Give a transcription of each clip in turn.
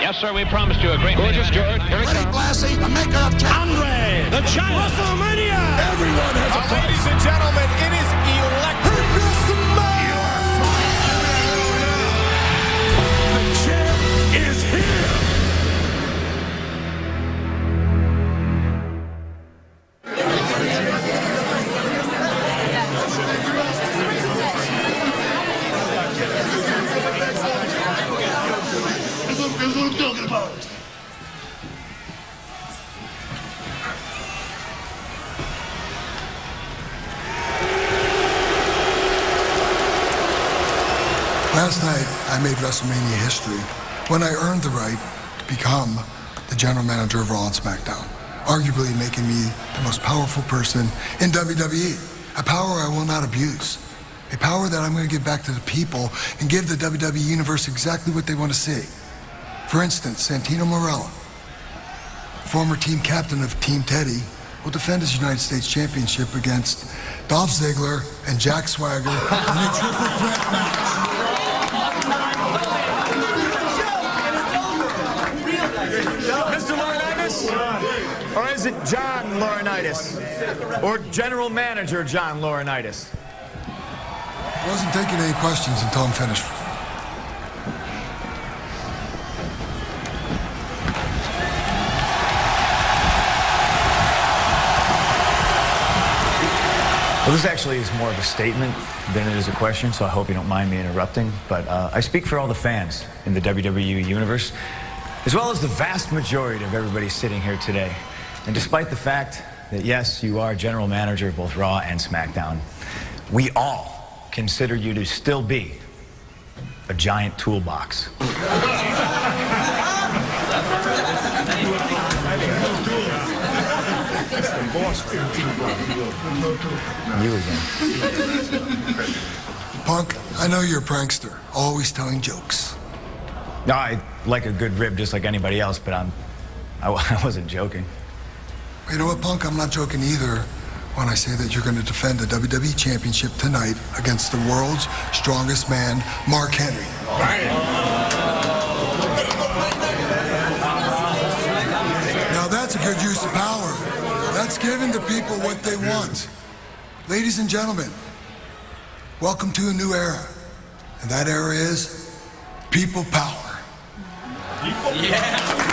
Yes, sir, we promised you a great Gorgeous, George. Here it comes. Blassie, the maker of Andre, the giant. WrestleMania. Everyone has a price. Ladies and gentlemen, it is electric. The champ is here. That's what I'm talking about. Last night, I made WrestleMania history when I earned the right to become the general manager of Raw and SmackDown, arguably making me the most powerful person in WWE, a power I will not abuse, a power that I'm going to give back to the people and give the WWE Universe exactly what they want to see. For instance, Santino Marella, former team captain of Team Teddy, will defend his United States Championship against Dolph Ziggler and Jack Swagger in a triple threat match. Mr. Laurinaitis? Or is it John Laurinaitis? Or General Manager John Laurinaitis? I wasn't taking any questions until I'm finished. Well, this actually is more of a statement than it is a question, so I hope you don't mind me interrupting. But I speak for all the fans in the WWE Universe, as well as the vast majority of everybody sitting here today. And despite the fact that, yes, you are general manager of both Raw and SmackDown, we all consider you to still be a giant toolbox. You again. Punk, I know you're a prankster, always telling jokes. No, I like a good rib just like anybody else, but I wasn't joking. You know what, Punk? I'm not joking either when I say that you're going to defend the WWE Championship tonight against the world's strongest man, Mark Henry. Now that's a good use of power. That's giving the people what they want. Ladies and gentlemen, welcome to a new era. And that era is people power. Yeah.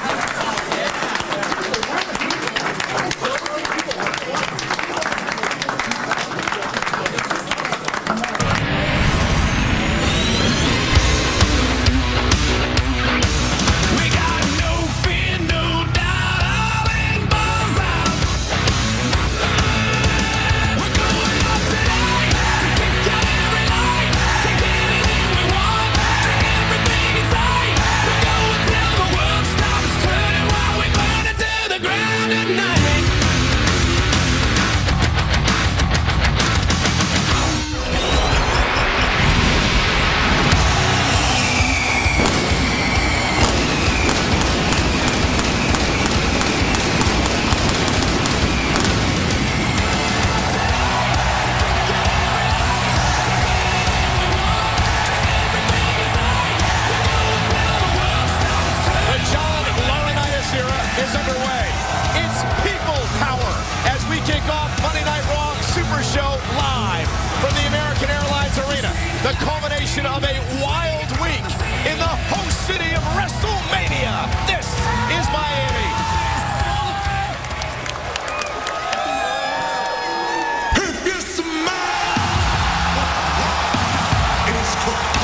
The culmination of a wild week in the host city of WrestleMania. This is Miami. If you smile, it's cooked.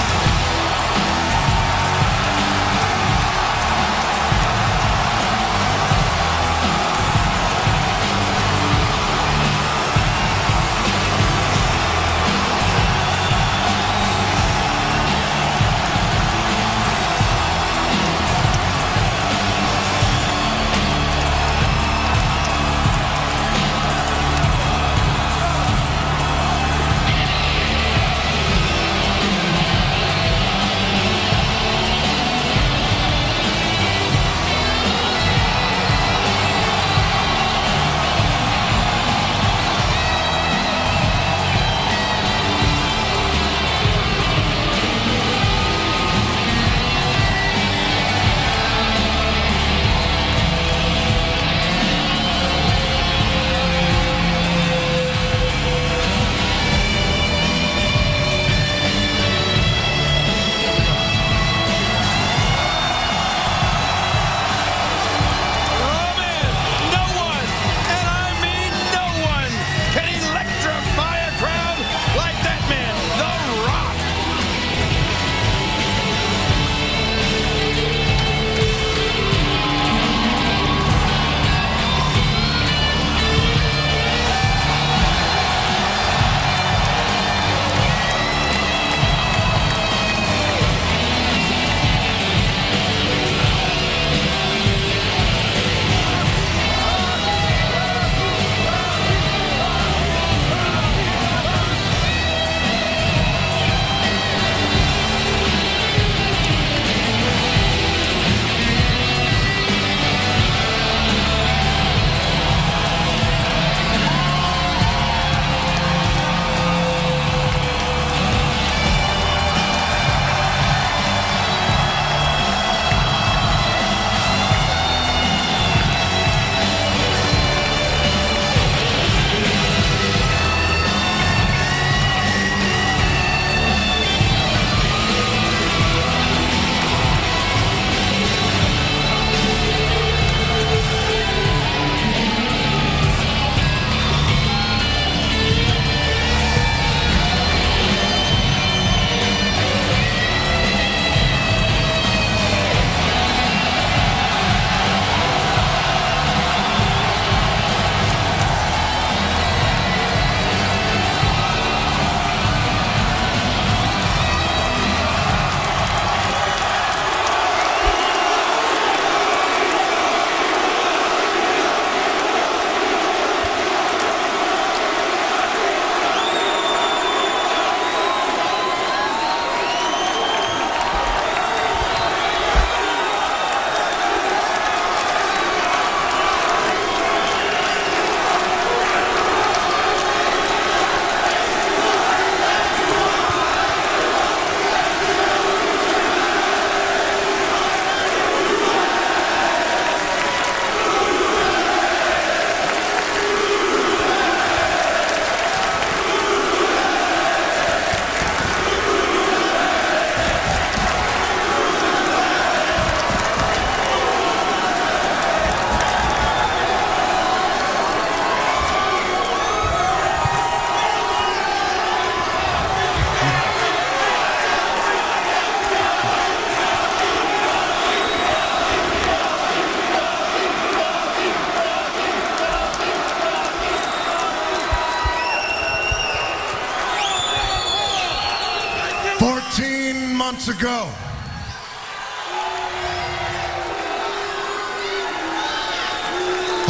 months ago,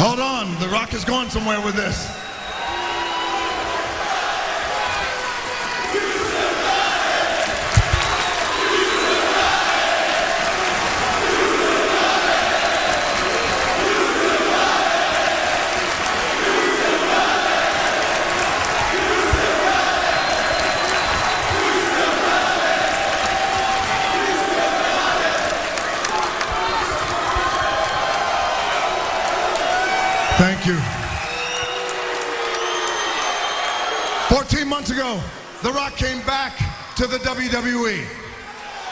hold on, The Rock is going somewhere with this. Thank you. 14 months ago, The Rock came back to the WWE.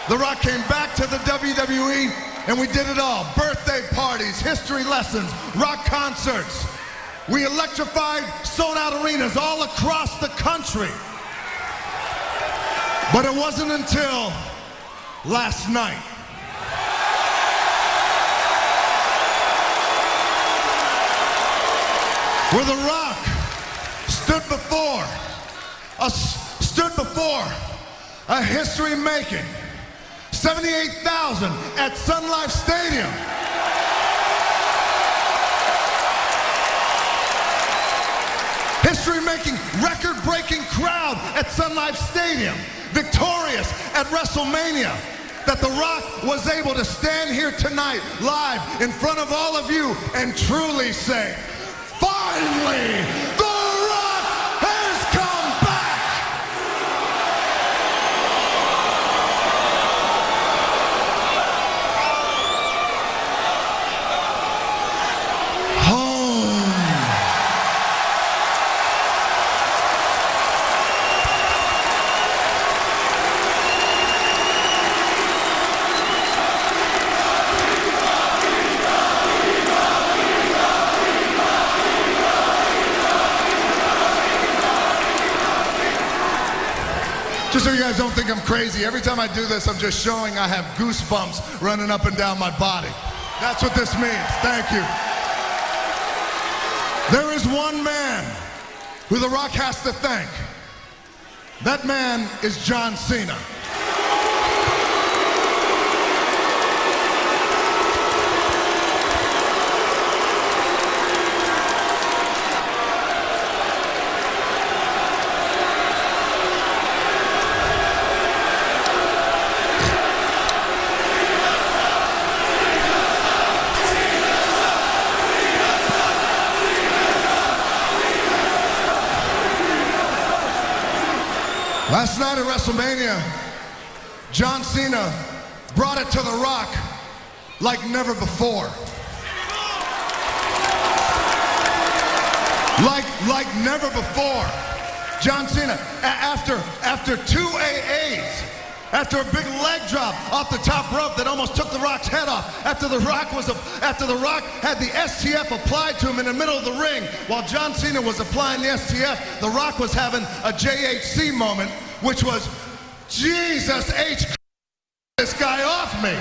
The Rock came back to the WWE, and we did it all. Birthday parties, history lessons, rock concerts. We electrified sold-out arenas all across the country. But it wasn't until last night. Where The Rock stood before a history-making 78,000 at Sun Life Stadium. History-making, record-breaking crowd at Sun Life Stadium. Victorious at WrestleMania. That The Rock was able to stand here tonight live in front of all of you and truly say, finally, The Rock has come back! Home. Just so you guys don't think I'm crazy, every time I do this, I'm just showing I have goosebumps running up and down my body. That's what this means. Thank you. There is one man who The Rock has to thank. That man is John Cena. Last night at WrestleMania, John Cena brought it to The Rock like never before. Like never before. John Cena, after two AAs, after a big leg drop off the top rope that almost took The Rock's head off, after The Rock had the STF applied to him in the middle of the ring, while John Cena was applying the STF, The Rock was having a JHC moment, which was, Jesus H, this guy off me.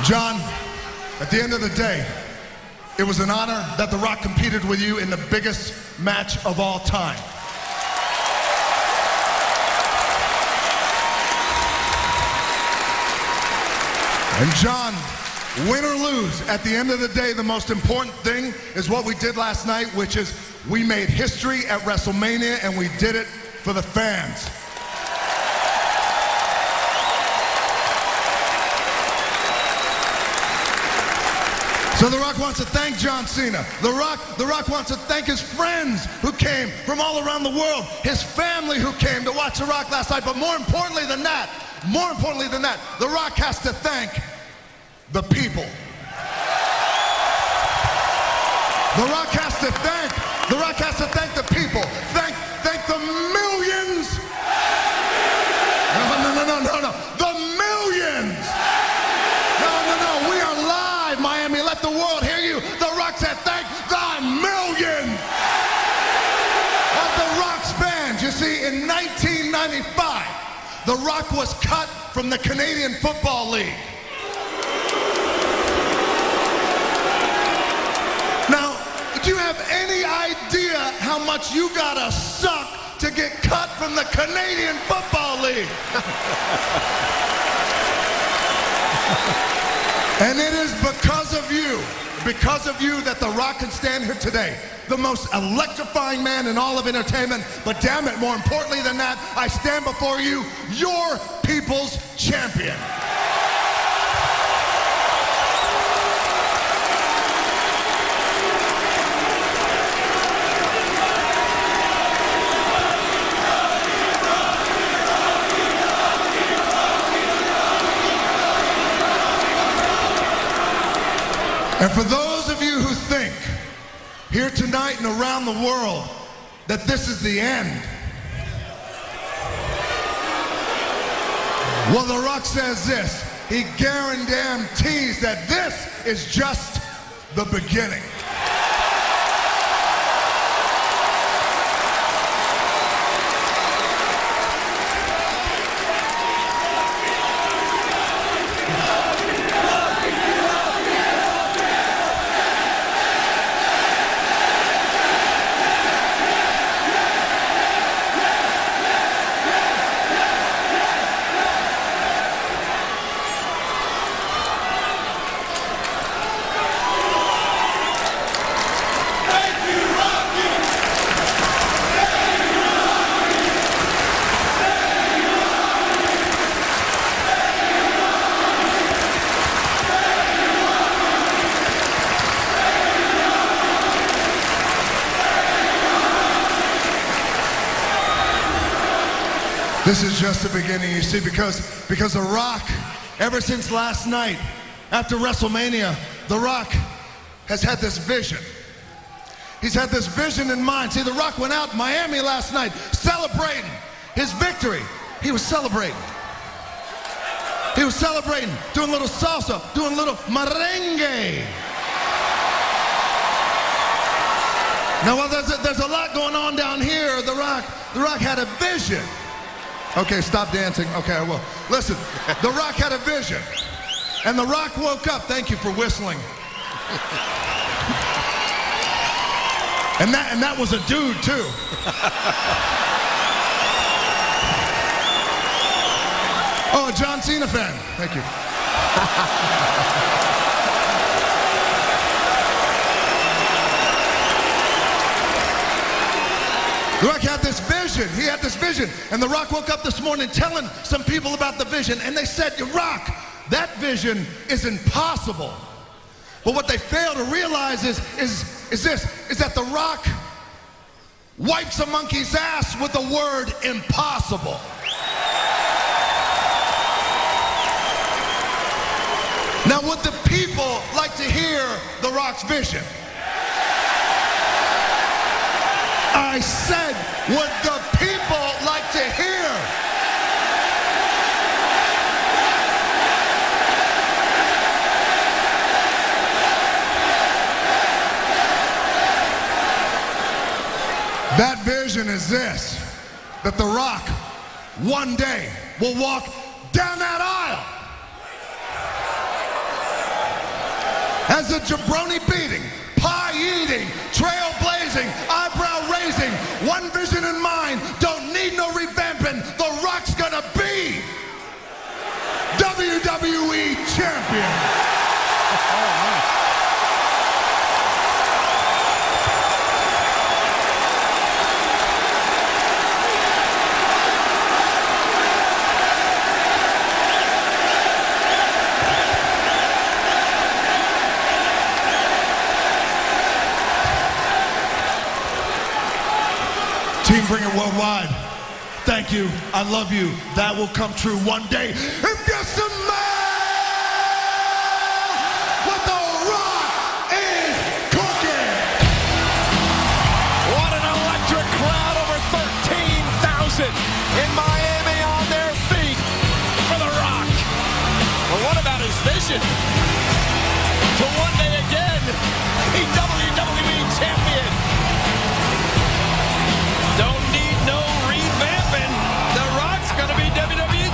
John, at the end of the day, it was an honor that The Rock competed with you in the biggest match of all time. And John, win or lose, at the end of the day, the most important thing is what we did last night, which is we made history at WrestleMania, and we did it for the fans. So The Rock wants to thank John Cena. The Rock wants to thank his friends who came from all around the world, his family who came to watch The Rock last night, but more importantly than that, The Rock has to thank the people. The Rock has to thank the people. Thank the millions. No. The millions. No. We are live, Miami. Let the world hear you. The Rock said thank the millions of The Rock's fans. You see, in 1995, The Rock was cut from the Canadian Football League. Now, do you have any idea how much you gotta suck to get cut from the Canadian Football League? And it is because of you that The Rock can stand here today. The most electrifying man in all of entertainment, but damn it, more importantly than that, I stand before you, your people's champion. And for those of you who think, here tonight and around the world, that this is the end, well, The Rock says this. He guarantees that this is just the beginning. This is just the beginning, you see, because The Rock, ever since last night, after WrestleMania, The Rock has had this vision. He's had this vision in mind. See, The Rock went out in Miami last night celebrating his victory. He was celebrating. He was celebrating, doing a little salsa, doing a little merengue. Now, while there's a lot going on down here, The Rock had a vision. Okay, stop dancing. Okay, I will. Listen, The Rock had a vision. And The Rock woke up. Thank you for whistling. And that was a dude, too. Oh, a John Cena fan. Thank you. The Rock had this vision. He had this vision. And The Rock woke up this morning telling some people about the vision. And they said, Rock, that vision is impossible. But what they fail to realize is that The Rock wipes a monkey's ass with the word impossible. Now, would the people like to hear The Rock's vision? I said, would the people like to hear? That vision is this, that The Rock one day will walk down that aisle as a jabroni beating, pie eating, trailblazing, eyebrow raising, one vision in mind, don't need no revamping. The Rock's gonna be WWE Champion. Team Bring It Worldwide, thank you, I love you, that will come true one day. If you smell what The Rock is cooking. What an electric crowd, over 13,000 in Miami on their feet for The Rock. Well, what about his vision? To one day again be WWE Champion. Don't need no revamping. The Rock's gonna be WWE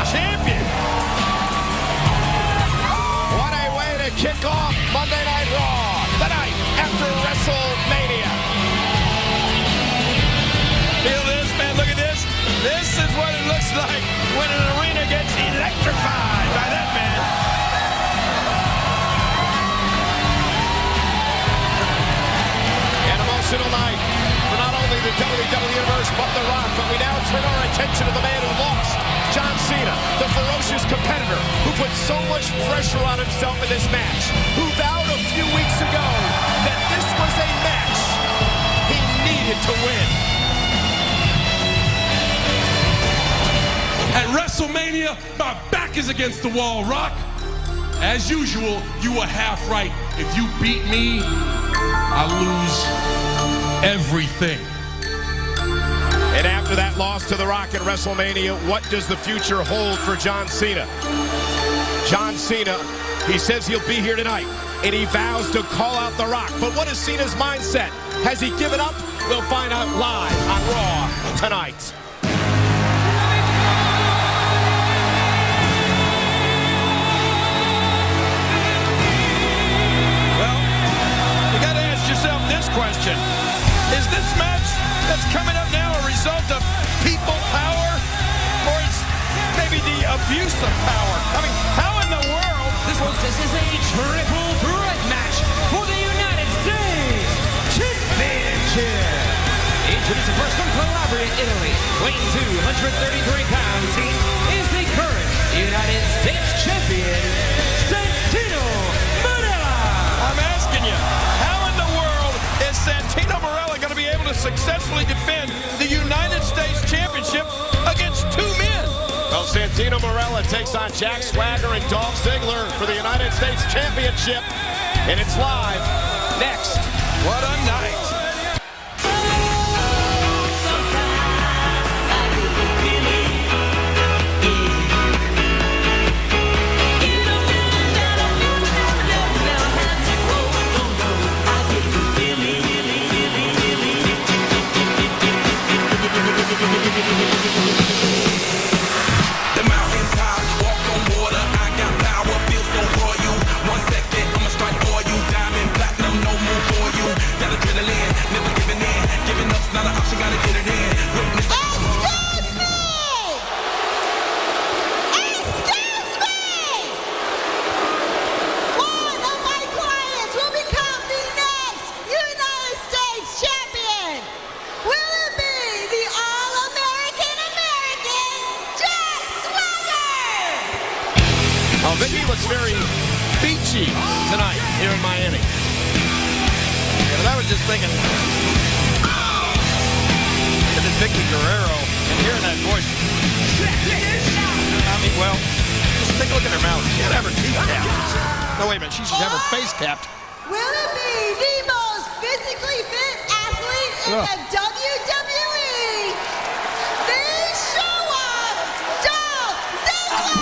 kick off Monday Night Raw tonight after WrestleMania. Feel this, man. Look at this. This is what it looks like when an arena gets electrified by that man. An emotional night for not only the WWE Universe, but The Rock. But we now turn our attention to the man who lost, John Cena, the ferocious competitor who put so much pressure on himself in this match, who vowed a few weeks ago that this was a match he needed to win. At WrestleMania, my back is against the wall, Rock. As usual, you were half right. If you beat me, I lose everything. And after that loss to The Rock at WrestleMania, what does the future hold for John Cena? John Cena, he says he'll be here tonight, and he vows to call out The Rock. But what is Cena's mindset? Has he given up? We'll find out live on Raw tonight. Yourself this question. Is this match that's coming up now a result of people power, or it's maybe the abuse of power? I mean, how in the world? This is a triple threat match for the United States Championship. Introducing first from Calabria, Italy, weighing 233 pounds, he is the current United States Champion, Santino Marella. I'm asking you, is Santino Marella going to be able to successfully defend the United States Championship against two men? Well, Santino Marella takes on Jack Swagger and Dolph Ziggler for the United States Championship, and it's live next. What a night. The mountain top, walk on water. I got power, feel so royal. 1 second, I'ma strike for you. Diamond, platinum, no move for you. That adrenaline, never giving in. Giving up's not an option, gotta get it in. Witness. Excuse me! Excuse me! One of my clients will become the next United States champion. Will it be the All-American Jack Swagger? Oh, Vicky looks very beachy tonight here in Miami. Yeah, but I was just thinking, look at Vicky Guerrero and hearing that voice. I mean, well, just take a look at her mouth. She should have her teeth capped. No, wait a minute. She should have her face capped. Will it be the most physically fit athlete in the WWE? The show-off, Dolph Ziggler!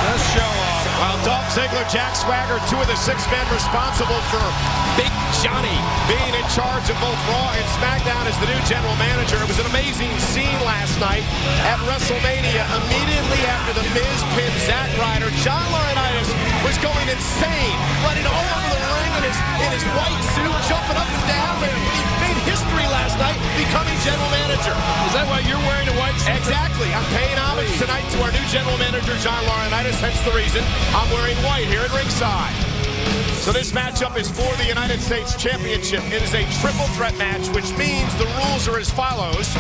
The show off. While Dolph Ziggler, Jack Swagger, two of the 6 men responsible for Big Johnny being in charge of both Raw and SmackDown as the new general manager. It was an amazing scene last night at WrestleMania. Immediately after The Miz pinned Zack Ryder, John Laurinaitis was going insane, running all over the ring in his white suit, jumping up and down. He made history last night, becoming general manager. Is that why you're wearing a white suit? Exactly. I'm paying homage tonight to our new general manager, John Laurinaitis. Hence the reason I'm wearing white here at ringside. So this matchup is for the United States Championship. It is a triple threat match, which means the rules are as follows.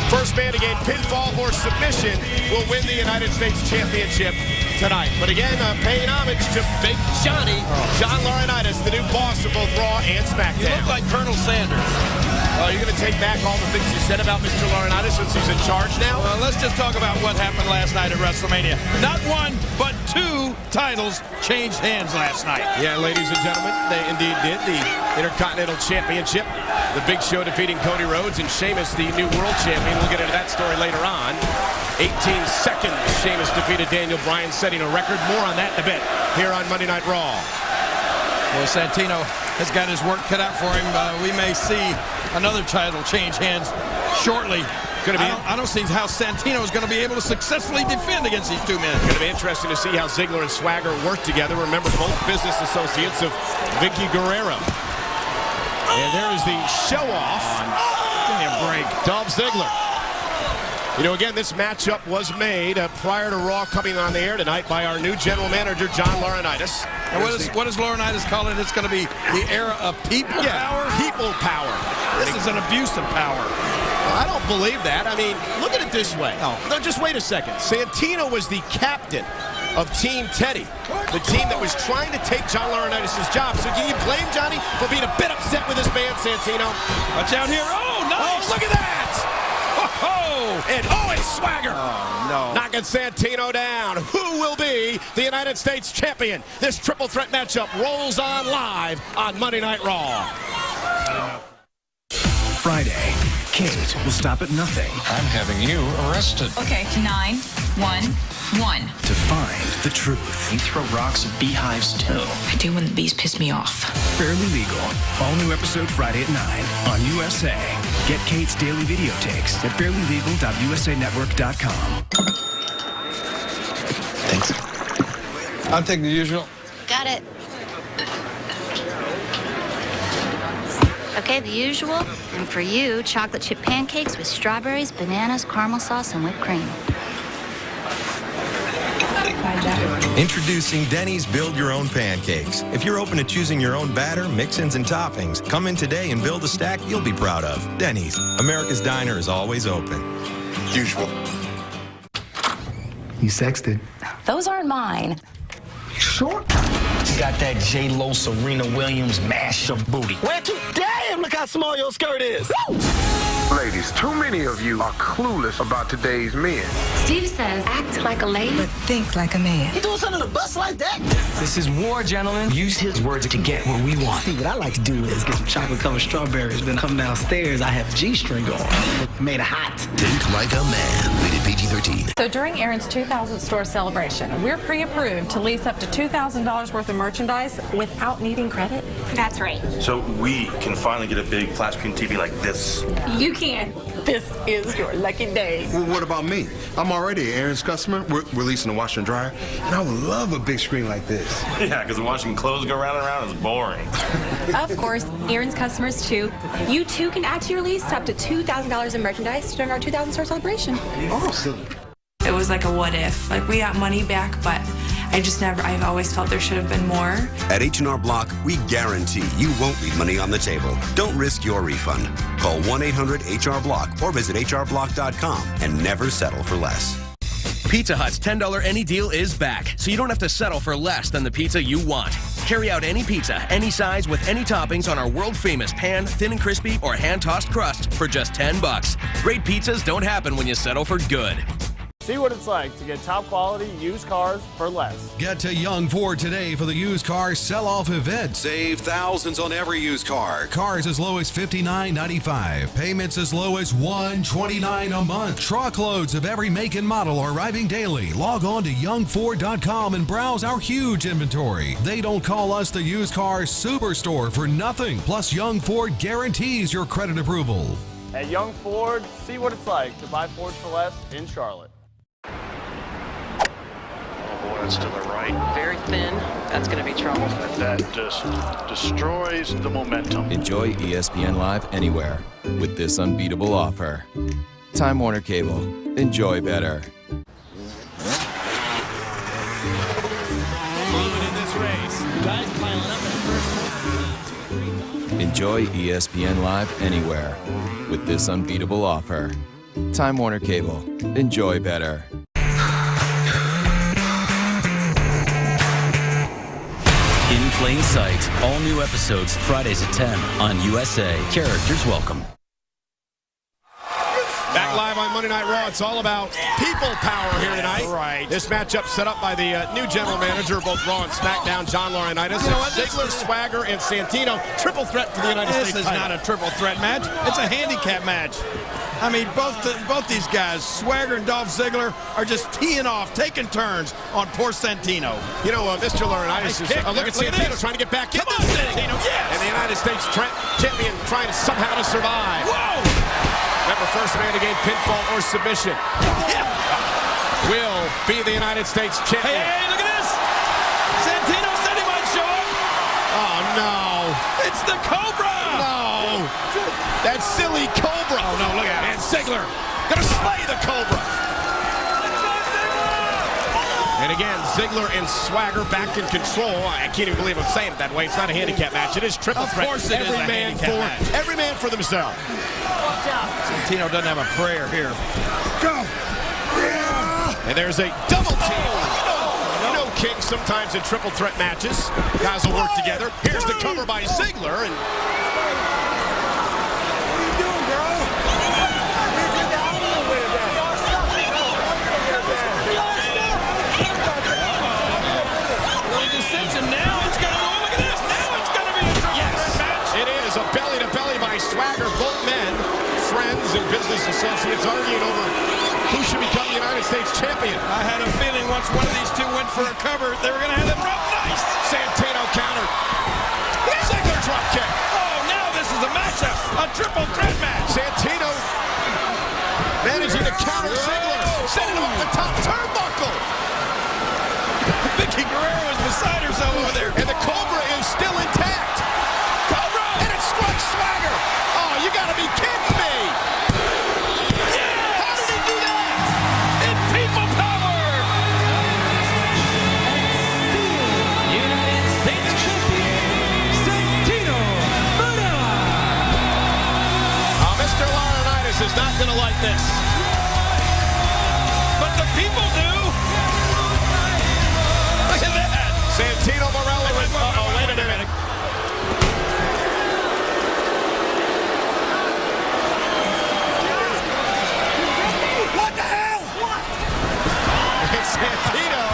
First man to gain pinfall or submission will win the United States Championship tonight. But again, paying homage to Big Johnny, John Laurinaitis, the new boss of both Raw and SmackDown. You look like Colonel Sanders. Oh, you're going to take back all the things you said about Mr. Laurinaitis since he's in charge now? Well, let's just talk about what happened last night at WrestleMania. Not one, but 2 titles changed hands last night. Yeah, ladies and gentlemen, they indeed did. The Intercontinental Championship. The Big Show defeating Cody Rhodes and Sheamus, the new world champion. We'll get into that story later on. 18 seconds, Sheamus defeated Daniel Bryan, setting a record. More on that in a bit here on Monday Night Raw. Well, Santino has got his work cut out for him. We may see another title change hands shortly I don't see how Santino is going to be able to successfully defend against these two men. It's going to be interesting to see how Ziggler and Swagger work together. Remember, both business associates of Vicky Guerrero. And there is the show-off. Give me a break. Dolph Ziggler. You know, again, this matchup was made prior to Raw coming on the air tonight by our new general manager, John Laurinaitis. And what does Laurinaitis call it? It's going to be the era of people power? People power. This is an abuse of power. I don't believe that. I mean, look at it this way. No, just wait a second. Santino was the captain of Team Teddy, the team that was trying to take John Laurinaitis' job. So can you blame Johnny for being a bit upset with this man, Santino? Watch out here. Oh, nice. Oh, look at that. And it's Swagger. Oh, no. Knocking Santino down. Who will be the United States champion? This triple threat matchup rolls on live on Monday Night Raw. Friday, Kate will stop at nothing. I'm having you arrested. Okay, 911. To find the truth. You throw rocks at beehives too. I do when the bees piss me off. Fairly Legal. All new episode Friday at 9 on USA. Get Kate's daily video takes at fairlylegal.usanetwork.com. Thanks. I'll take the usual. Got it. Okay, the usual. And for you, chocolate chip pancakes with strawberries, bananas, caramel sauce, and whipped cream. Introducing Denny's Build Your Own Pancakes. If you're open to choosing your own batter, mix-ins, and toppings, come in today and build a stack you'll be proud of. Denny's, America's diner is always open. Usual. You sexted. Those aren't mine. Sure. You got that J-Lo Serena Williams mashed up booty. Where to? Damn, look how small your skirt is. Woo! Ladies, too many of you are clueless about today's men. Steve says, act like a lady. But think like a man. You doing something to bust like that? This is war, gentlemen. Use his words to get what we want. See, what I like to do is get some chocolate-covered strawberries, then come downstairs, I have G-string on. Made it hot. Think like a man. Rated PG-13. So during Aaron's 2,000th store celebration, we're pre-approved to lease up to $2,000 worth of merchandise without needing credit. That's right. So we can finally get a big flat screen TV like this. You can. This is your lucky day. Well, what about me? I'm already Aaron's customer. We're leasing a washer and dryer, and I would love a big screen like this. Yeah, because washing clothes go round and round is boring. Of course, Aaron's customers too. You too can add to your lease up to $2,000 in merchandise during our 2,000 store celebration. Awesome. It was like a what if. Like we got money back, but I've always felt there should have been more. At H&R Block, we guarantee you won't leave money on the table. Don't risk your refund. Call 1-800-HR-BLOCK or visit hrblock.com and never settle for less. Pizza Hut's $10 any deal is back, so you don't have to settle for less than the pizza you want. Carry out any pizza, any size, with any toppings on our world-famous pan, thin and crispy, or hand-tossed crust for just $10. Great pizzas don't happen when you settle for good. See what it's like to get top quality used cars for less. Get to Young Ford today for the used car sell-off event. Save thousands on every used car. Cars as low as $59.95. Payments as low as $129 a month. Truckloads of every make and model are arriving daily. Log on to youngford.com and browse our huge inventory. They don't call us the used car superstore for nothing. Plus, Young Ford guarantees your credit approval. At Young Ford, see what it's like to buy Ford for less in Charlotte. That's to the right. Very thin. That's going to be trouble. And that just destroys the momentum. Enjoy ESPN Live anywhere with this unbeatable offer. Time Warner Cable. Enjoy better. Enjoy ESPN Live anywhere with this unbeatable offer. Time Warner Cable. Enjoy better. In Plain Sight, all new episodes Fridays at 10 on USA. Characters welcome. Back live on Monday Night Raw. It's all about people power here tonight. Right. This matchup set up by the new general manager of both Raw and SmackDown, John Laurinaitis. You know what? Ziggler, Swagger, and Santino. Triple threat for the United States title. This is not a triple threat match. It's a handicap match. I mean, both these guys, Swagger and Dolph Ziggler, are just teeing off, taking turns on poor Santino. You know, Mr. Laurinaitis is look at Santino trying to get back in this. Santino, yes! And the United States champion trying to somehow to survive. Whoa! Remember, first man to gain pinfall or submission will be the United States champion. Hey, look at this! Santino said he might show up. Oh, no. It's the Cobra! No. That silly Cobra. Oh, no, look at it. And Ziggler gonna slay the Cobra. And again, Ziggler and Swagger back in control. I can't even believe I'm saying it that way. It's not a handicap match. It is triple threat. Of course it is a handicap match. Every man for themselves. Santino doesn't have a prayer here. Go! And there's a double team. You know, King, sometimes in triple threat matches, guys will work together. Here's the cover by Ziggler. And a belly-to-belly by Swagger. Both men, friends and business associates, arguing over who should become the United States champion. I had a feeling once one of these two went for a cover, they were going to have them drop. Nice! Santino counter. Ziggler drop kick. Oh, now this is a matchup. A triple threat match. Santino managing to counter Ziggler. Sending him off the top turnbuckle. Vicky Guerrero is beside herself over there. And the Cobra is still intact. Swagger! Oh, you gotta be kidding me! Yes! How did he do that? In people power! United States champion, Santino Marella. Mr. Laurinaitis is not gonna like this. But the people do! Look at that! Santino Marella with... Uh-oh, wait a minute. Santino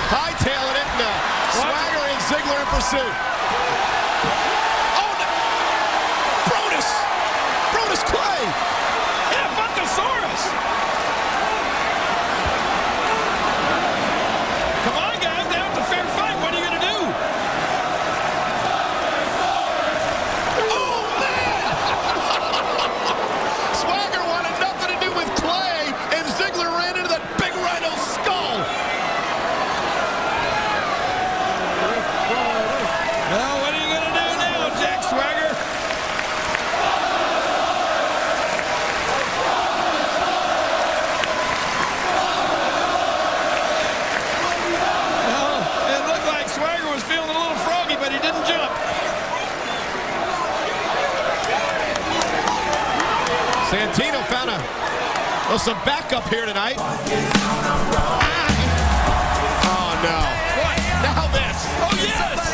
hightailing it, and Swagger and Ziggler in pursuit. Oh, no. Brodus Clay. Yeah, Buntosaurus. Come on, guys, now it's a fair fight. What are you going to do? Oh, man! Swagger wanted nothing to do with Clay, and Ziggler ran into the big rhino skull. Well, what are you going to do now, Jack Swagger? Well, it looked like Swagger was feeling a little froggy, but he didn't jump. Santino found some backup here tonight. Oh, no. What? Now this. Oh, yes!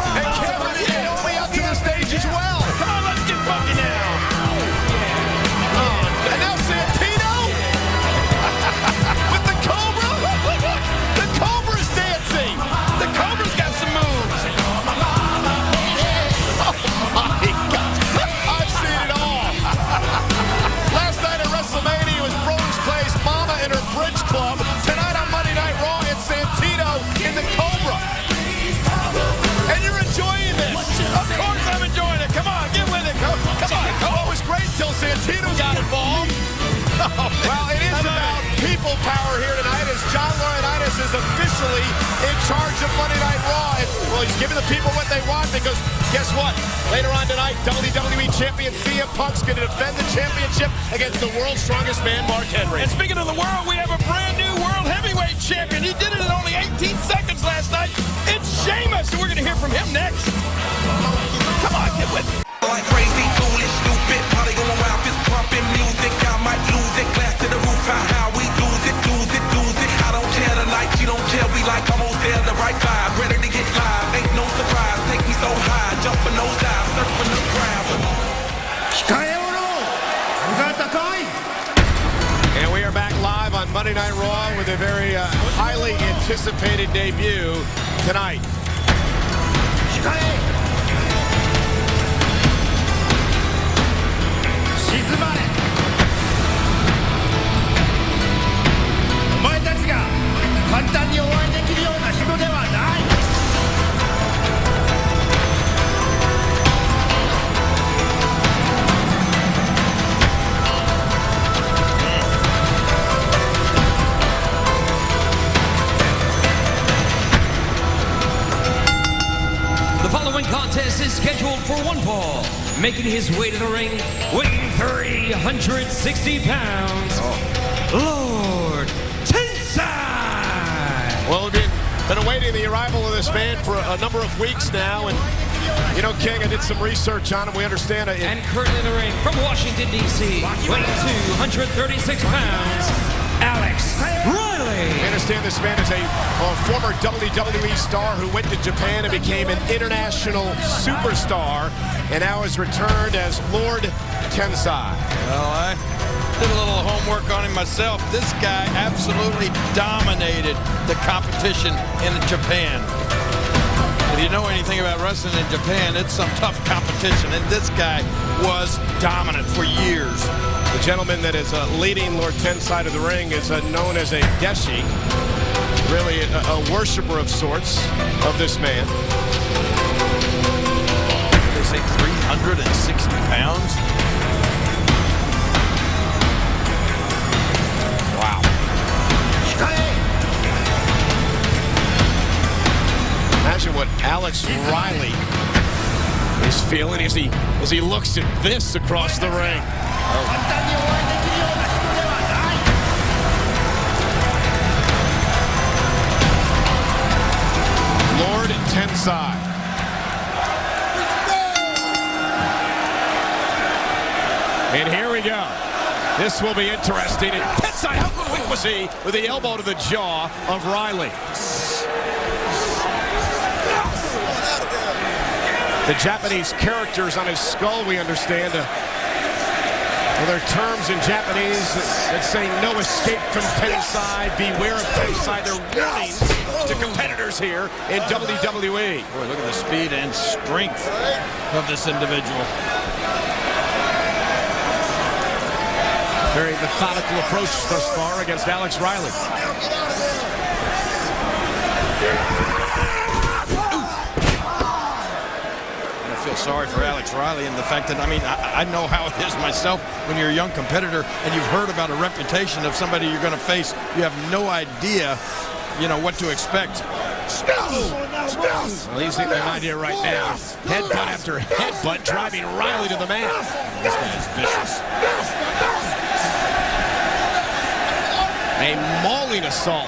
And Kevin Naomi up to the stage as well. Come on, let's get funky now. And now Santino with the Cobra. Look, the Cobra's dancing. The Cobra's got some moves. Oh, my God. I've seen it all. Last night at WrestleMania was Brodus Clay's mama in her bridge club. Tonight on Monday Night Raw, it's Santino in the Cobra. And you're enjoying this. Of course I'm enjoying it. Come on, get with it. Come on. Oh, it was great till Santino got involved. Well, it is about people power here tonight as John Laurinaitis is officially in charge of Monday Night Raw. And, well, he's giving the people what they want because guess what? Later on tonight, WWE Champion CM Punk's going to defend the championship against the world's strongest man, Mark Henry. And speaking of the world, we have a brand new world heavyweight champion. He did it in only 18 seconds last night. It's Sheamus, and we're going to hear from him next. Come on, get with it. Like crazy, foolish, stupid, party going wild, fist pumping music. I might lose it, glass to the roof, how we lose it. I don't care tonight, you don't care, we like almost there, the right vibe, ready to get live, ain't no surprise, take me so high, jumping those dives, surfing the crowd. And we are back live on Monday Night Raw with a very highly anticipated debut tonight. This is scheduled for one fall. Making his way to the ring, weighing 360 pounds, Lord Tensai. Well, we've been awaiting the arrival of this man for a number of weeks now, and you know, King, I did some research on him. We understand it. And currently in the ring from Washington, D.C., weighing 236 pounds, Alex Riley. We understand this man is a former WWE star who went to Japan and became an international superstar, and now has returned as Lord Tensai. Well, I did a little homework on him myself. This guy absolutely dominated the competition in Japan. If you know anything about wrestling in Japan, it's some tough competition, and this guy was dominant for years. The gentleman that is leading Lord Tensai to the ring is known as a Deshi, really a worshiper of sorts of this man. They say 360 pounds. Wow. Imagine what Alex Riley is feeling as he looks at this across the ring. Lord Tensai. And here we go. This will be interesting. And Tensai, how quick was he with the elbow to the jaw of Riley? The Japanese characters on his skull, we understand, well, there are terms in Japanese that say no escape from Tensai, beware of Tensai. They're warnings to competitors here in WWE. Boy, look at the speed and strength of this individual. Very methodical approach thus far against Alex Riley. I feel sorry for Alex Riley and the fact that, I mean, I know how it is myself when you're a young competitor and you've heard about a reputation of somebody you're going to face. You have no idea, you know, what to expect. Well, he's in an idea right now. Headbutt after headbutt, driving Riley to the mat. This guy's vicious. A mauling assault.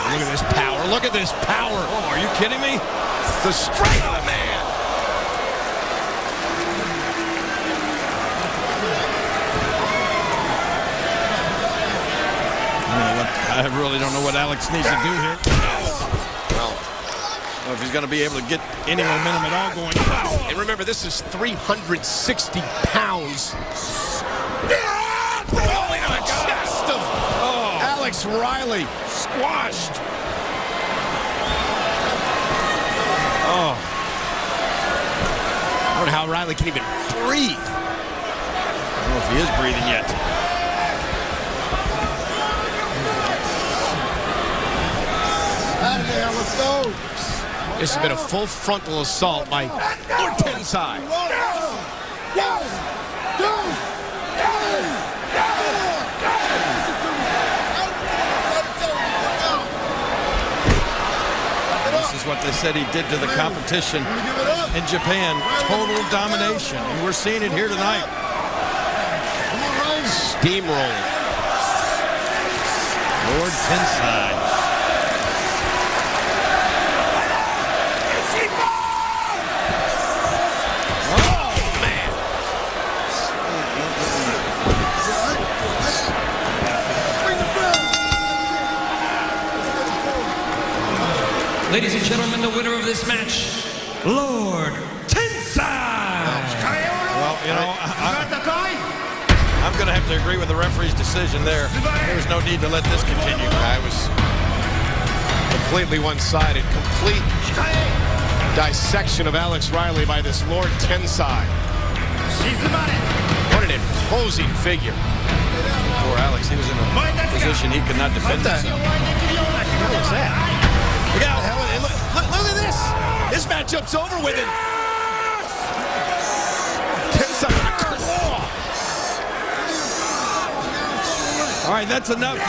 Look at this power. Look at this power. Oh, are you kidding me? The strength of the man. I really don't know what Alex needs to do here. Well, if he's going to be able to get any momentum at all going. And remember, this is 360 pounds. Falling on the chest of Alex Riley. Squashed. Oh. I don't know how Riley can even breathe. I don't know if he is breathing yet. Let's go. This has been a full frontal assault by Lord Tensai. This is what they said he did to the competition in Japan. Total domination. And we're seeing it here tonight. Steamrolling. Lord Tensai. Ladies and gentlemen, the winner of this match, Lord Tensai. Well, you know, I'm going to have to agree with the referee's decision there. There's no need to let this continue. I was completely one-sided. Complete dissection of Alex Riley by this Lord Tensai. What an imposing figure. Poor Alex, he was in a position he could not defend himself. What was that? Look at this. This matchup's over with it. Tensai with a claw. All right, that's enough. I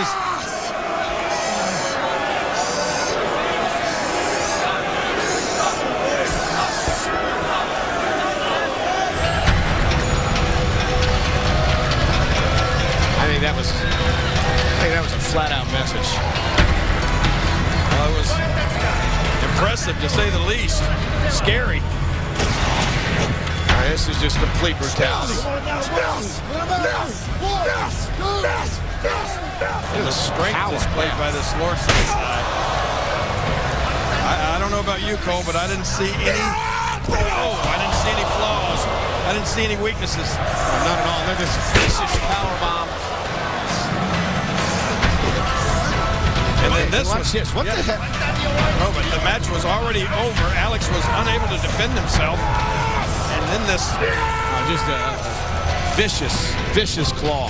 think that was a flat-out message. Well, it was impressive to say the least. Scary. This is just complete brutality. The strength displayed by this Lord Face guy. I don't know about you, Cole, but I didn't see any. I didn't see any flaws. I didn't see any weaknesses. Not at all. Look at this vicious powerbomb. And then this was. What the heck? No, but the match was already over. Alex was unable to defend himself. And then this. Just a vicious claw.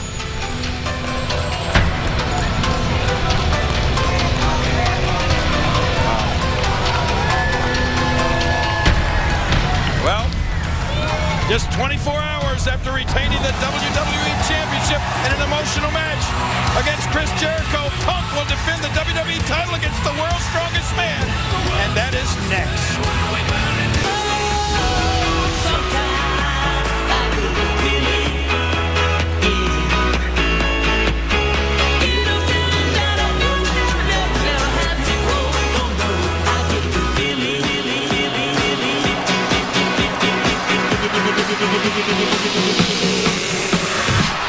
Well, just 24 hours after retaining the WWE Championship in an emotional match against Chris Jericho, Punk will defend the WWE title against the world's strongest man. And that is next.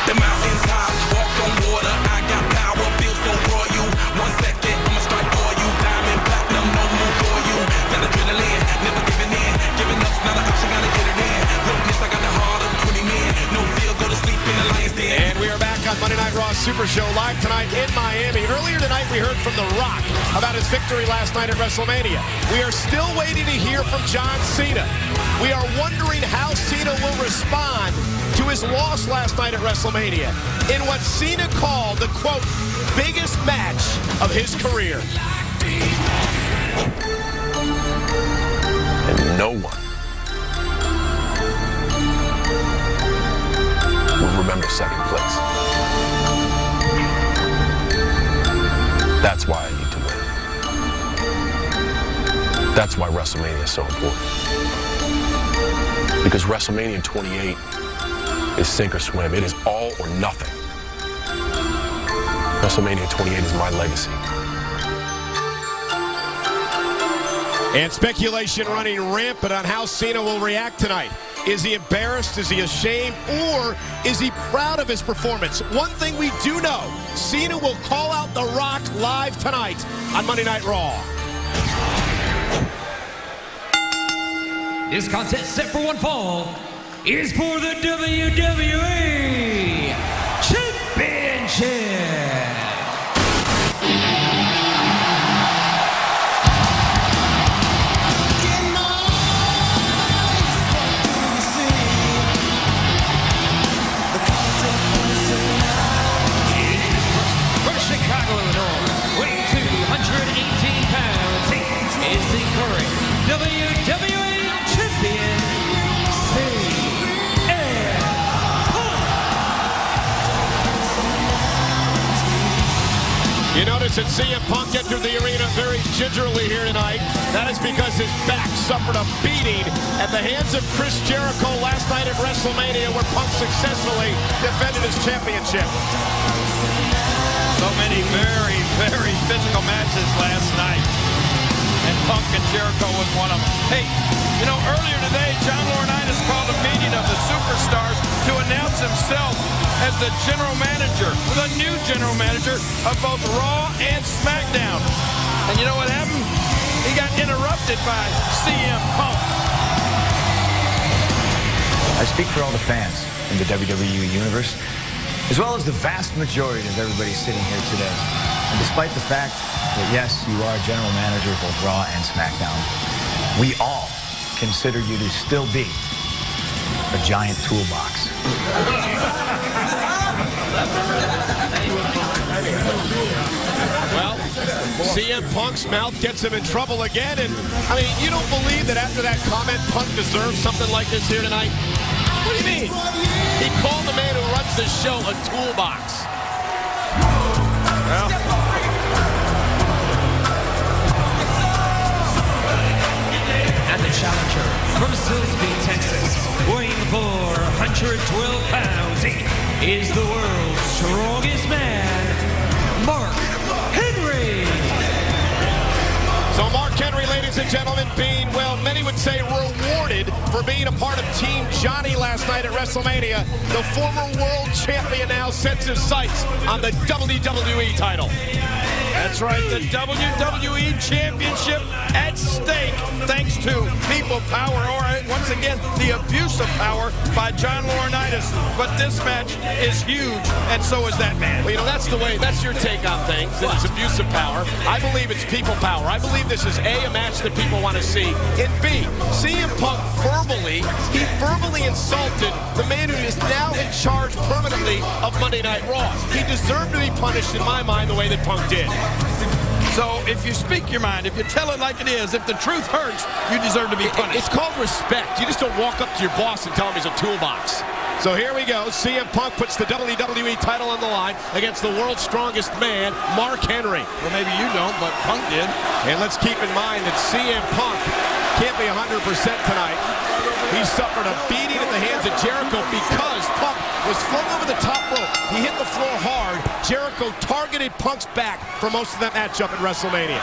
The mountains high, walk on water. I got power, feel so royal. 1 second, I'ma strike for you. Diamond, platinum, no more for you. Got adrenaline, never giving in. Giving up's not an option, gotta get it in. Witness, I got the heart of 20 men. No fear, go to sleep in the lion's den. And we are back on Monday Night Raw Super Show live tonight in Miami. Earlier tonight, we heard from The Rock about his victory last night at WrestleMania. We are still waiting to hear from John Cena. We are wondering how Cena will respond to his loss last night at WrestleMania in what Cena called the, quote, biggest match of his career. And no one will remember second place. That's why I need to win. That's why WrestleMania is so important. Because WrestleMania 28 is sink or swim. It is all or nothing. WrestleMania 28 is my legacy. And speculation running rampant on how Cena will react tonight. Is he embarrassed? Is he ashamed? Or is he proud of his performance? One thing we do know, Cena will call out The Rock live tonight on Monday Night Raw. This contest set for one fall is for the WWE Championship. From Chicago, Illinois, weighing 218 pounds, is the current WWE Champion, CM Punk. You notice that CM Punk entered the arena very gingerly here tonight. That is because his back suffered a beating at the hands of Chris Jericho last night at WrestleMania, where Punk successfully defended his championship. So many very, very physical matches last night. And Punk and Jericho was one of them. Hey, you know, earlier today, John Laurinaitis called a meeting of the superstars to announce himself as the general manager, the new general manager of both Raw and SmackDown. And you know what happened? He got interrupted by CM Punk. I speak for all the fans in the WWE Universe, as well as the vast majority of everybody sitting here today. And despite the fact that, yes, you are general manager of both Raw and SmackDown, we all consider you to still be a giant toolbox. Well, CM Punk's mouth gets him in trouble again, and I mean, you don't believe that after that comment, Punk deserves something like this here tonight? What do you mean? He called the man who runs the show a toolbox. And the challenger from Silsbee, Texas, weighing 412 pounds, he is the world's strongest man, Mark Henry. So Mark Henry, ladies and gentlemen, being, well, many would say rewarded for being a part of Team Johnny last night at WrestleMania. The former world champion now sets his sights on the WWE title. That's right, the WWE Championship at stake, thanks to people power, or once again, the abuse of power by John Laurinaitis. But this match is huge, and so is that man. Well, you know, that's your take on things, that it's abuse of power. I believe it's people power. I believe this is A, match that people want to see, and B, CM Punk he verbally insulted the man who is now in charge permanently of Monday Night Raw. He deserved to be punished, in my mind, the way that Punk did. So if you speak your mind, if you tell it like it is, if the truth hurts, you deserve to be punished. It's called respect. You just don't walk up to your boss and tell him he's a toolbox. So here we go. CM Punk puts the WWE title on the line against the world's strongest man, Mark Henry. Well, maybe you don't, but Punk did. And let's keep in mind that CM Punk can't be 100% tonight. He suffered a beating at the hands of Jericho because Punk was flung over the top rope. He hit the floor hard. Jericho targeted Punk's back for most of that matchup at WrestleMania.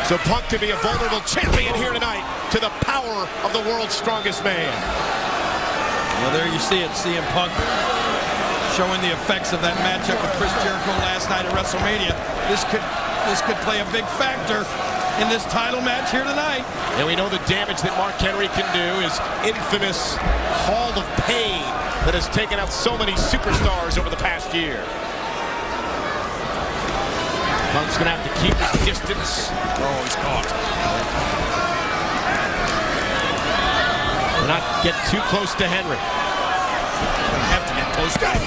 So Punk could be a vulnerable champion here tonight to the power of the world's strongest man. Well, there you see it, CM Punk showing the effects of that matchup with Chris Jericho last night at WrestleMania. This could play a big factor in this title match here tonight. And we know the damage that Mark Henry can do, his infamous Hall of Pain that has taken out so many superstars over the past year. Punk's gonna have to keep his distance. Oh, he's caught. Not get too close to Henry. Gonna have to get close to him.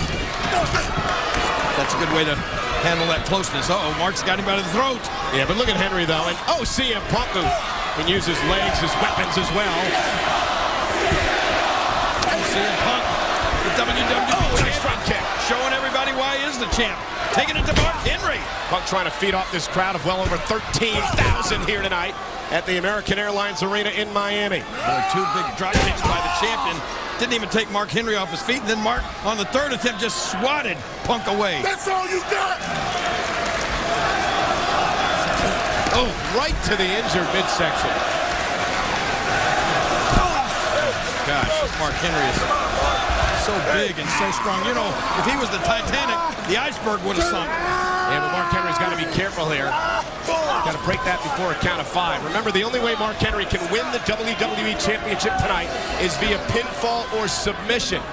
That's a good way to handle that closeness. Uh-oh, Mark's got him by the throat. Yeah, but look at Henry, though. And, oh, CM Punk can use his legs as weapons as well. CM Punk, the WWE champ, kick. Showing everybody why he is the champ. Taking it to Mark Henry. Punk trying to feed off this crowd of well over 13,000 here tonight at the American Airlines Arena in Miami. Two big drop kicks by the champion. Didn't even take Mark Henry off his feet. And then Mark, on the third attempt, just swatted Punk away. That's all you got! Oh, right to the injured midsection. Gosh, Mark Henry is so big and so strong. You know, if he was the Titanic, the iceberg would have sunk. Yeah, but Mark Henry's got to be careful here. Got to break that before a count of 5. Remember, the only way Mark Henry can win the WWE Championship tonight is via pinfall or submission.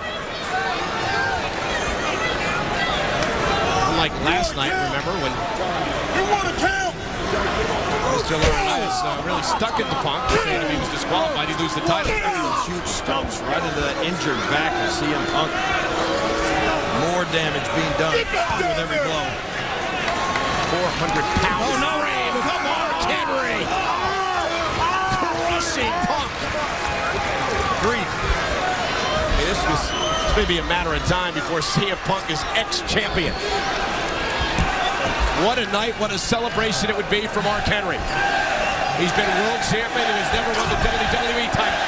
Unlike last night, remember, when Mr. Laurinaitis really stuck into Punk, saying if he was disqualified, he'd lose the title. Those huge stumps right into the injured back of CM Punk. More damage being done with every blow. 400 pounds. Oh, no, come on, Henry. Crushing Punk. Grief. Hey, this was going to be a matter of time before CM Punk is ex-champion. What a night, what a celebration it would be for Mark Henry. He's been world champion and has never won the WWE title.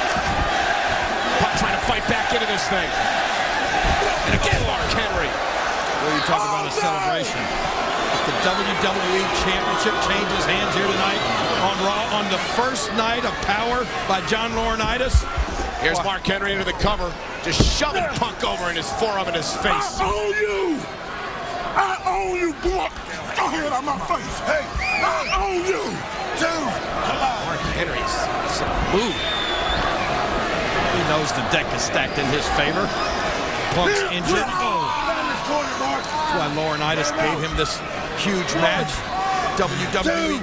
Punk trying to fight back into this thing. And again, Mark Henry. Well, you talk about a celebration. The WWE Championship changes hands here tonight on Raw on the first night of Power by John Laurinaitis. Here's Mark Henry into the cover, just shoving Punk over in his forearm in his face. I own you! I own you, boy! Go ahead on my face! Hey, I own you! Dude, come on! Mark Henry's move. He knows the deck is stacked in his favor. Punk's injured. Oh. That's why Laurinaitis gave him this huge match. WWE.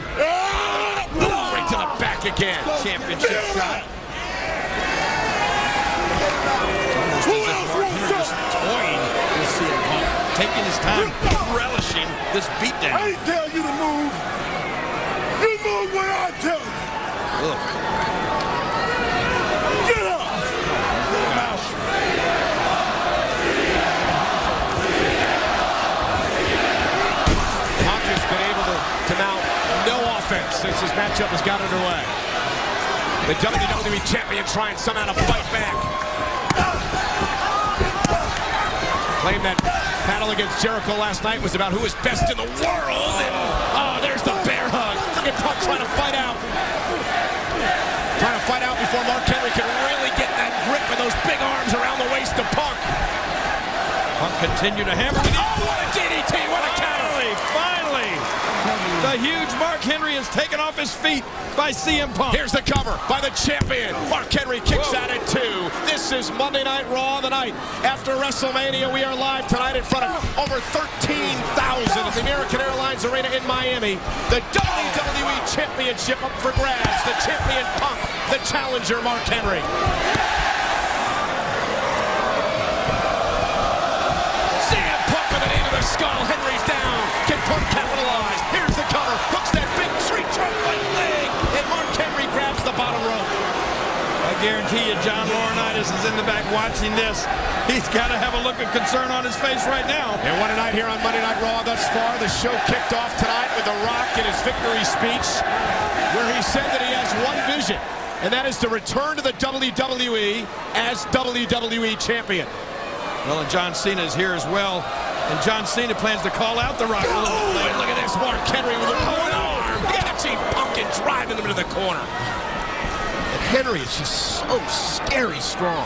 Right to the back again. Championship shot. Almost as if Mark Henry was toying with CM Punk, taking his time, relishing this beatdown. I ain't tell you to move. You move when I tell you. Look. Get up. Punk has been able to mount no offense since his matchup has got underway. The WWE Champion trying somehow to fight back. Claimed that battle against Jericho last night was about who is best in the world. And, oh, there's the bear hug. Look at Punk trying to fight out. Trying to fight out before Mark Henry can really get that grip with those big arms around the waist of Punk. Punk continued to hammer. Oh, what a DDT! What a counter! Finally! The huge Mark Henry is taken off his feet by CM Punk. Here's the cover by the champion. Mark Henry kicks out at 2. This is Monday Night Raw, the night after WrestleMania. We are live tonight in front of over 13,000 at the American Airlines Arena in Miami. The WWE Championship up for grabs. The champion Punk, the challenger Mark Henry. CM Punk with a knee to the skull. Henry's down. Can Punk capitalize? Here's the cover. Hooks that big tree trunk right leg. And Mark Henry grabs the bottom rope. I guarantee you John Laurinaitis is in the back watching this. He's got to have a look of concern on his face right now. And what a night here on Monday Night Raw thus far. The show kicked off tonight with The Rock in his victory speech, where he said that he has one vision, and that is to return to the WWE as WWE Champion. Well, and John Cena is here as well. And John Cena plans to call out The Rock. Oh, and look at this, Mark Henry with a power arm. Catching Punk and driving him into the corner. And Henry is just so scary strong.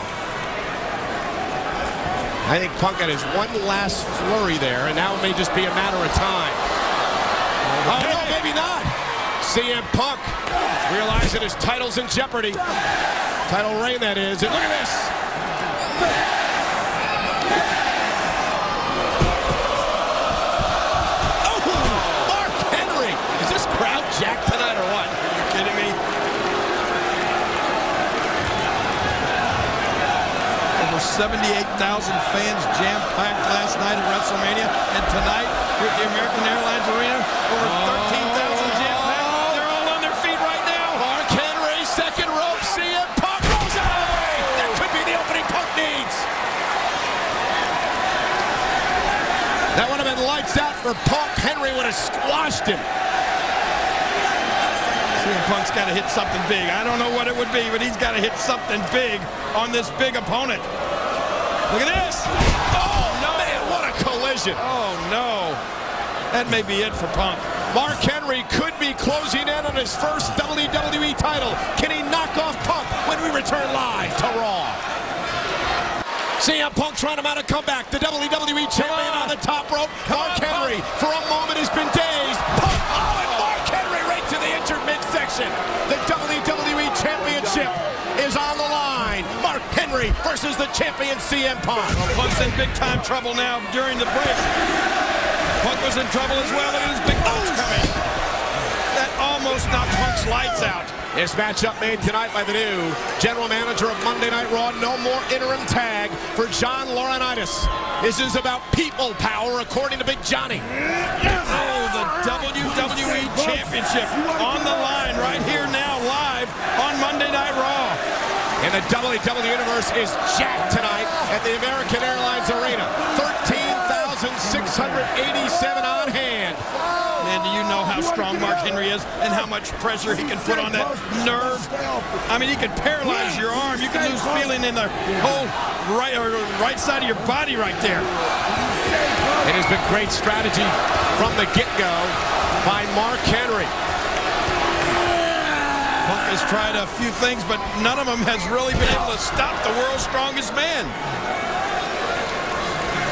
I think Punk had his one last flurry there, and now it may just be a matter of time. Oh, no, maybe not. CM Punk realizing his title's in jeopardy. Title reign, that is. And look at this. Crowd jacked tonight or what? Are you kidding me? Over 78,000 fans jam-packed last night at WrestleMania, and tonight with the American Airlines Arena, over 13,000 jam-packed. They're all on their feet right now. Mark Henry, second rope, CM Punk rolls out of the way. That could be the opening Punk needs. That would have been lights out for Punk. Henry would have squashed him. CM Punk's got to hit something big. I don't know what it would be, but he's got to hit something big on this big opponent. Look at this. Oh, no. Man, what a collision. Oh, no. That may be it for Punk. Mark Henry could be closing in on his first WWE title. Can he knock off Punk when we return live to Raw? CM Punk trying to mount a comeback. The WWE Champion on the top rope. Mark Henry, for a moment, has been dazed. Punk, oh, and Mark Henry right to the injured midsection. The WWE Championship is on the line. Mark Henry versus the champion CM Punk. Well, Punk's in big-time trouble now during the break. Punk was in trouble as well. Look at his big nose coming. That almost knocked Punk's lights out. This matchup made tonight by the new general manager of Monday Night Raw. No more interim tag for John Laurinaitis. This is about people power, according to Big Johnny. Oh, the WWE Championship on the line right here now, live on Monday Night Raw. And the WWE Universe is jacked tonight at the American Airlines Arena. 13,687 on hand. Man, do you know how strong Mark Henry is and how much pressure he can put on that nerve? I mean, he can paralyze your arm. You can lose feeling in the whole right side of your body right there. It has been great strategy from the get-go by Mark Henry. Punk has tried a few things, but none of them has really been able to stop the world's strongest man.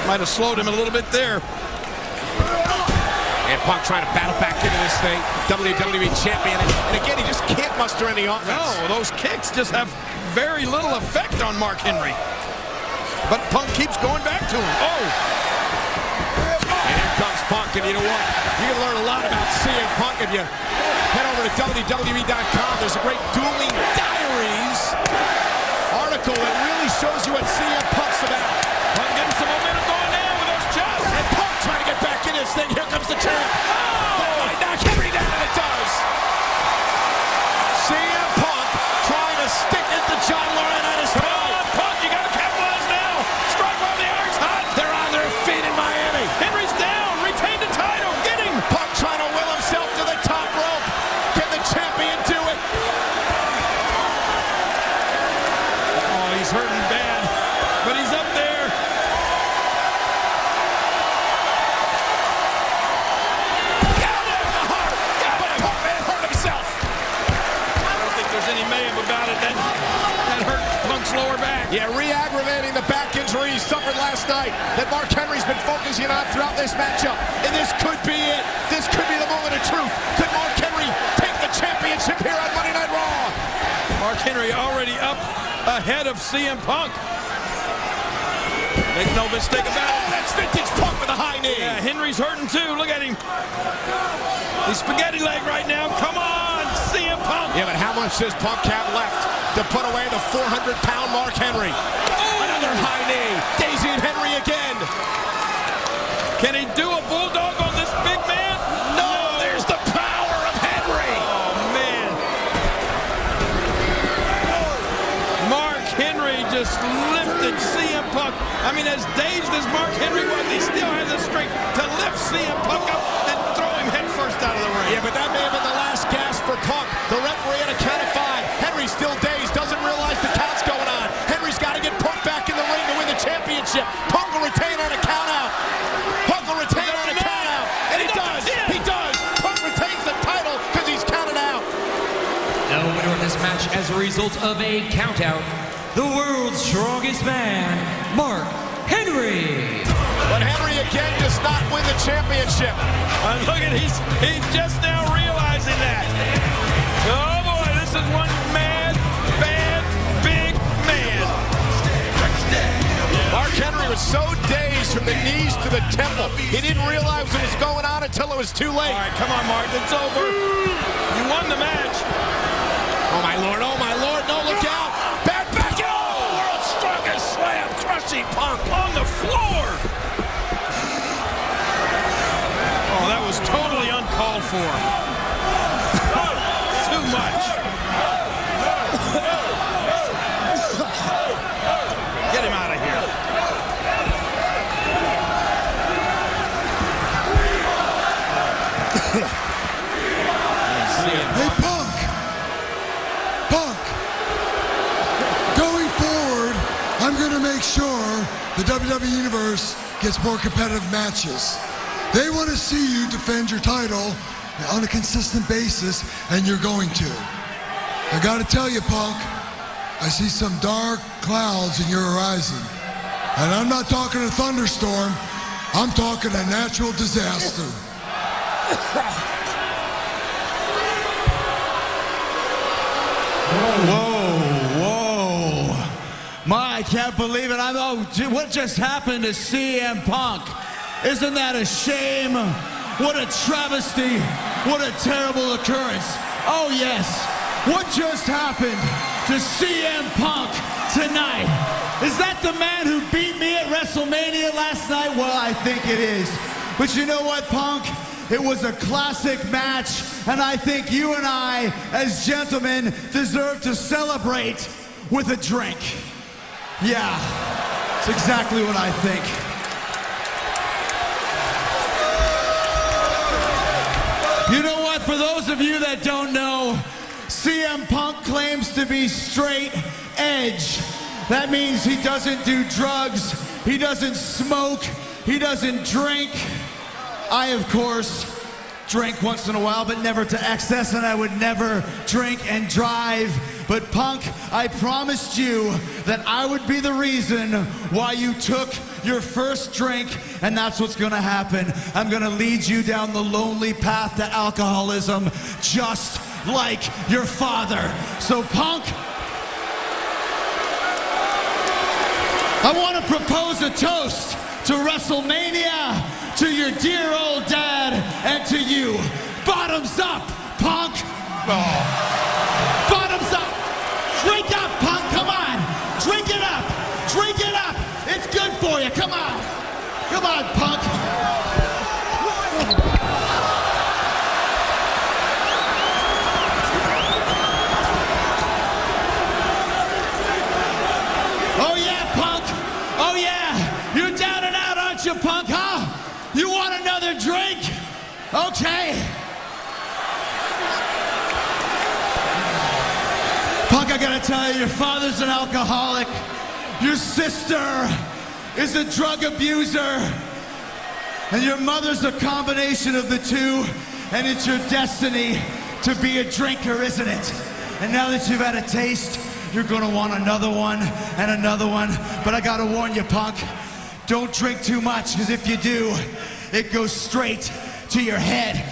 Might have slowed him a little bit there. And Punk trying to battle back into this thing. WWE Champion. And again, he just can't muster any offense. No, those kicks just have very little effect on Mark Henry. But Punk keeps going back to him. Oh! And here comes Punk. And you know what? You can learn a lot about CM Punk if you head over to WWE.com. There's a great Dueling Diaries article that really shows you what CM Punk's about. Punk getting some momentum going now with those chops. And Punk trying to get back in this thing. Here comes the champ. That might knock Henry down, and it does. CM Punk trying to stick it to John Laurinaitis. Come on, Punk, you got to capitalize now. Strike while the iron's hot. They're on their feet in Miami. Henry's down. Retain the title. Get him. Punk trying to will himself to the top rope. Can the champion do it? hurting bad, but he's up there. Got him in the heart. But Punk man hurt himself. I don't think there's any mayhem about it. That hurt Punk's lower back. Yeah, re-aggravating the back injury he suffered last night that Mark Henry's been focusing on throughout this matchup. And this could be it. This could be the moment of truth. Could Mark Henry take the championship here on Monday Night Raw? Mark Henry already up ahead of CM Punk. Make no mistake about it. Oh, that's vintage Punk with a high knee. Yeah, Henry's hurting too. Look at him. He's spaghetti leg right now. Come on, CM Punk. Yeah, but how much does Punk have left to put away the 400-pound Mark Henry? Oh, another high knee. Daisy and Henry again. Can he do a bulldog on this big man? No, there's the power of Henry. Oh, man. Mark Henry just lifted CM Punk. I mean, as dazed as Mark Henry was, he still had the strength to lift CM Punk up and throw him head first out of the ring. Yeah, but that may have been the last gasp for Punk. The referee had a count of 5. Henry's still dazed, doesn't realize the count's going on. Henry's got to get Punk back in the ring to win the championship. Punk will retain on a count out. Punk will retain on a count out. And he does. He does. Punk retains the title because he's counted out. The winner of this match as a result of a countout, the world's strongest man, Mark Henry. But Henry again does not win the championship. Look at he's just now realizing that. Oh boy, this is one mad, bad, big man. Mark Henry was so dazed from the knees to the temple. He didn't realize what was going on until it was too late. All right, come on, Mark, it's over. You won the match. Oh my Lord, no, look out. Bad back, world's strongest slam, crushing Punk On the floor. Oh, that was totally uncalled for. Too much. Get him out of here. Hey, Punk! Punk! Going forward, I'm going to make sure the WWE Universe gets more competitive matches. They want to see you defend your title on a consistent basis, and you're going to. I got to tell you, Punk, I see some dark clouds in your horizon. And I'm not talking a thunderstorm, I'm talking a natural disaster. Whoa. I can't believe it. What just happened to CM Punk? Isn't that a shame? What a travesty. What a terrible occurrence. Oh, yes. What just happened to CM Punk tonight? Is that the man who beat me at WrestleMania last night? Well, I think it is. But you know what, Punk? It was a classic match, and I think you and I, as gentlemen, deserve to celebrate with a drink. Yeah, it's exactly what I think. You know what? For those of you that don't know, CM Punk claims to be straight edge. That means he doesn't do drugs, he doesn't smoke, he doesn't drink. I, of course, drink once in a while, but never to excess, and I would never drink and drive. But Punk, I promised you that I would be the reason why you took your first drink, and that's what's gonna happen. I'm gonna lead you down the lonely path to alcoholism, just like your father. So Punk, I want to propose a toast to WrestleMania, to your dear old dad, and to you. Bottoms up, Punk! Bottoms up! Drink up, Punk, come on! Drink it up! Drink it up! It's good for you, come on! Come on, Punk! Oh yeah, Punk! Oh yeah! You're down and out, aren't you, Punk, huh? You want another drink? Okay. Punk, I gotta tell you, your father's an alcoholic. Your sister is a drug abuser. And your mother's a combination of the two. And it's your destiny to be a drinker, isn't it? And now that you've had a taste, you're gonna want another one and another one. But I gotta warn you, punk, don't drink too much, because if you do, it goes straight to your head.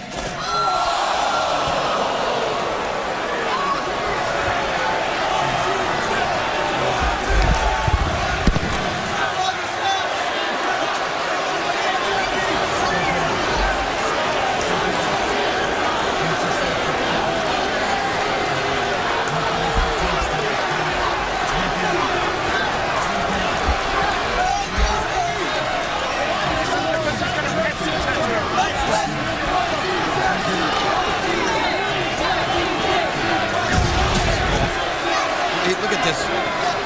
Look at this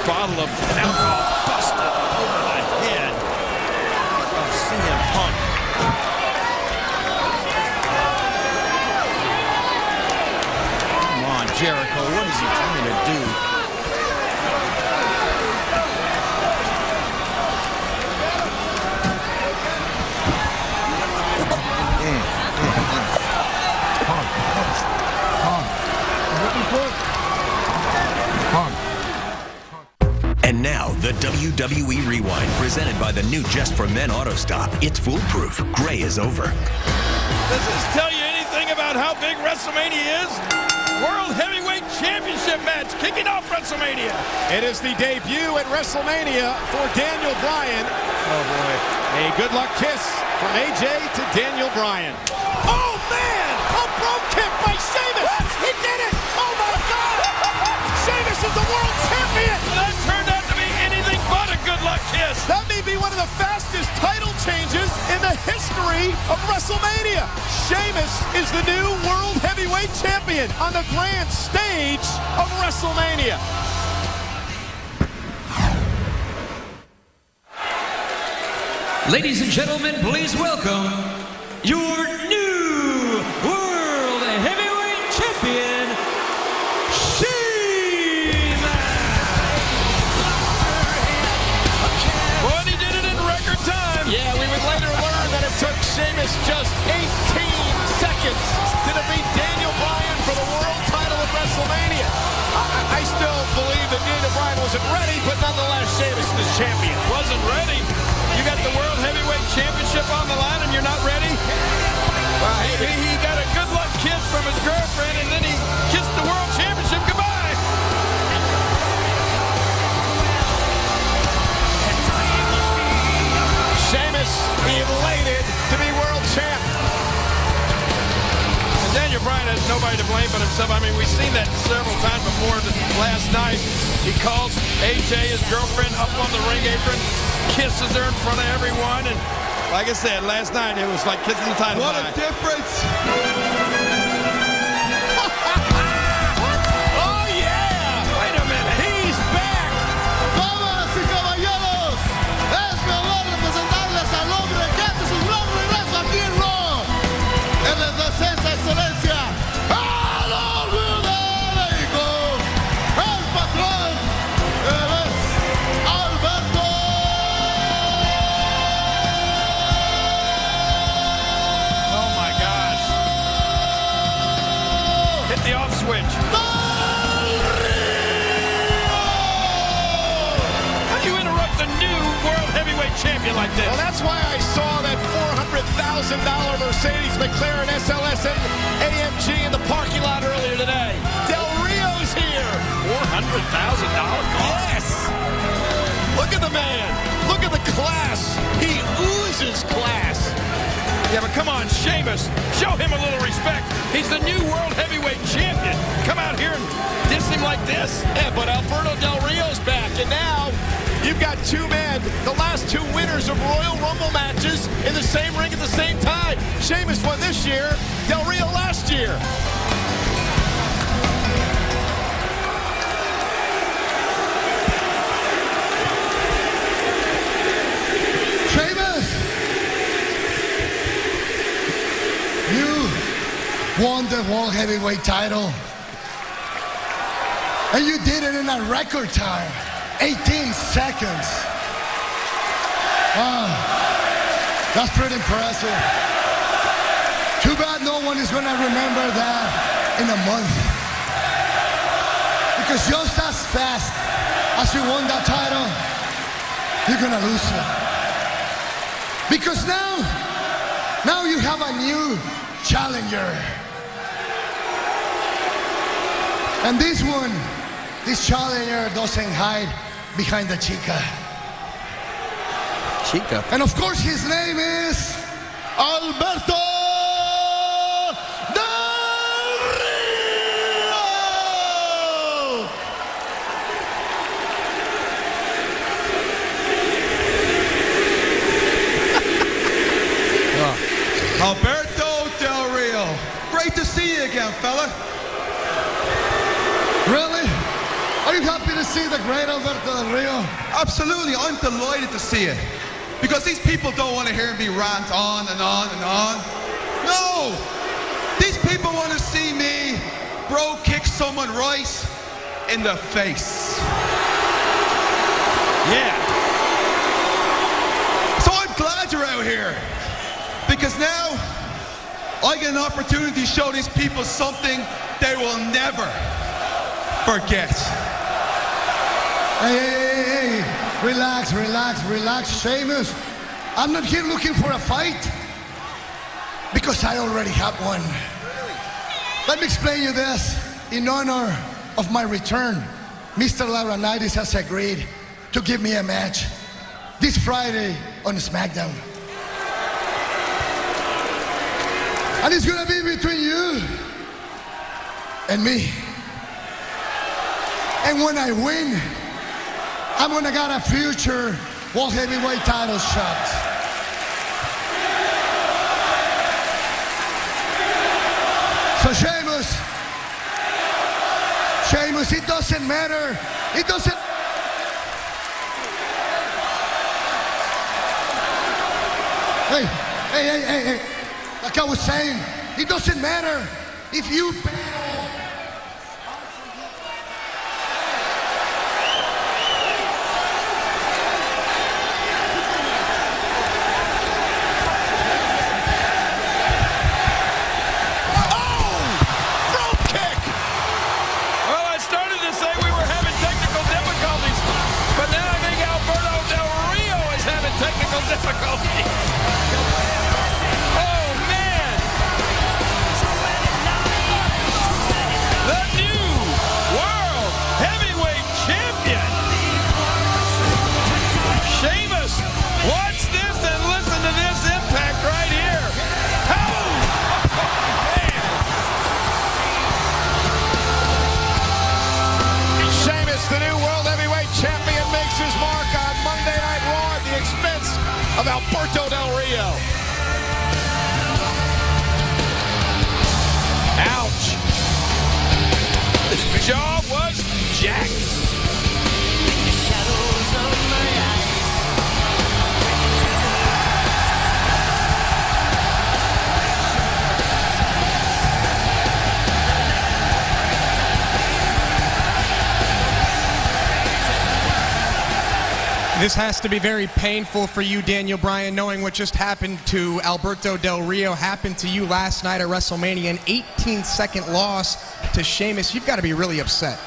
bottle of alcohol busted over the head of CM Punk. Come on, Jericho, what is he trying to do? And now, the WWE Rewind, presented by the new Just for Men Auto Stop. It's foolproof. Gray is over. Does this tell you anything about how big WrestleMania is? World Heavyweight Championship match kicking off WrestleMania. It is the debut at WrestleMania for Daniel Bryan. Oh, boy. A good luck kiss from AJ to Daniel Bryan. Oh, man! A Bro kick by Sheamus! What? He did it! Oh, my God! Sheamus is the world champion! That turned out to be anything but a good luck kiss. That may be one of the fastest title changes in the history of WrestleMania. Sheamus is the new World Heavyweight Champion on the grand stage of WrestleMania. Ladies and gentlemen, please welcome your new World Heavyweight Champion, Well, he did it in record time. Yeah, we would later learn that it took Sheamus just 18 seconds to defeat Daniel Bryan for the world title at WrestleMania. I still believe that Daniel Bryan wasn't ready, but nonetheless, Sheamus is champion. Wasn't ready? You got the World Heavyweight Championship on the line and you're not ready? He got a good luck kiss from his girlfriend and then he kissed the World Championship goodbye. Sheamus elated to be world champ. And Daniel Bryan has nobody to blame but himself. I mean, we've seen that several times before. Last night, he calls AJ, his girlfriend, up on the ring apron, kisses her in front of everyone, and like I said, last night it was like kissing the title. What a difference! Oh yeah! Wait a minute. He's back! Damas y caballeros, es mi honor presentarles al hombre que hace su gran regreso aquí en Raw. Él es de esa excelencia, el orgullo de México, el patrón, él es Alberto. Oh my gosh. Hit the off switch. How do you interrupt the new World Heavyweight Champion like this? Well, that's why I saw that $400,000 Mercedes McLaren SLS AMG in the parking lot earlier today. Del Rio's here. $400,000 car? Yes. Look at the man. Look at the class. He oozes class. Yeah, but come on, Sheamus. Show him a little respect. He's the new World Heavyweight Champion. Come out here and diss him like this? Yeah, but Alberto Del Rio's back, and now you've got two men, the last two winners of Royal Rumble matches in the same ring at the same time. Sheamus won this year, Del Rio last year. Sheamus, you won the World Heavyweight title. And you did it in a record time, 18 seconds. Wow, that's pretty impressive. Too bad no one is gonna remember that in a month. Because just as fast as you won that title, you're gonna lose it. Because now you have a new challenger. And this challenger doesn't hide behind the chica. Chica. And of course his name is Alberto Del Rio. Alberto Del Rio. Great to see you again, fella. Really? Are you happy to see the great Alberto Del Rio? Absolutely, I'm delighted to see it. Because these people don't want to hear me rant on and on and on. No! These people want to see me bro kick someone right in the face. Yeah. So I'm glad you're out here. Because now I get an opportunity to show these people something they will never forget. Hey, relax, Sheamus. I'm not here looking for a fight because I already have one. Let me explain you this. In honor of my return, Mr. Laurinaitis has agreed to give me a match this Friday on SmackDown. And it's gonna be between you and me. And when I win, I'm gonna get a future World Heavyweight title shot. So Sheamus, it doesn't matter. It doesn't. Hey. Like I was saying, it doesn't matter if you difficulty. Oh, man. The new World Heavyweight Champion. Sheamus, watch this and listen to this impact right here. Oh, man. Sheamus, the new World Heavyweight Champion, makes his mark on Monday Night Raw at the expense of Alberto Del Rio. Ouch. His jaw was jacked. This has to be very painful for you, Daniel Bryan, knowing what just happened to Alberto Del Rio happened to you last night at WrestleMania, an 18-second loss to Sheamus. You've got to be really upset.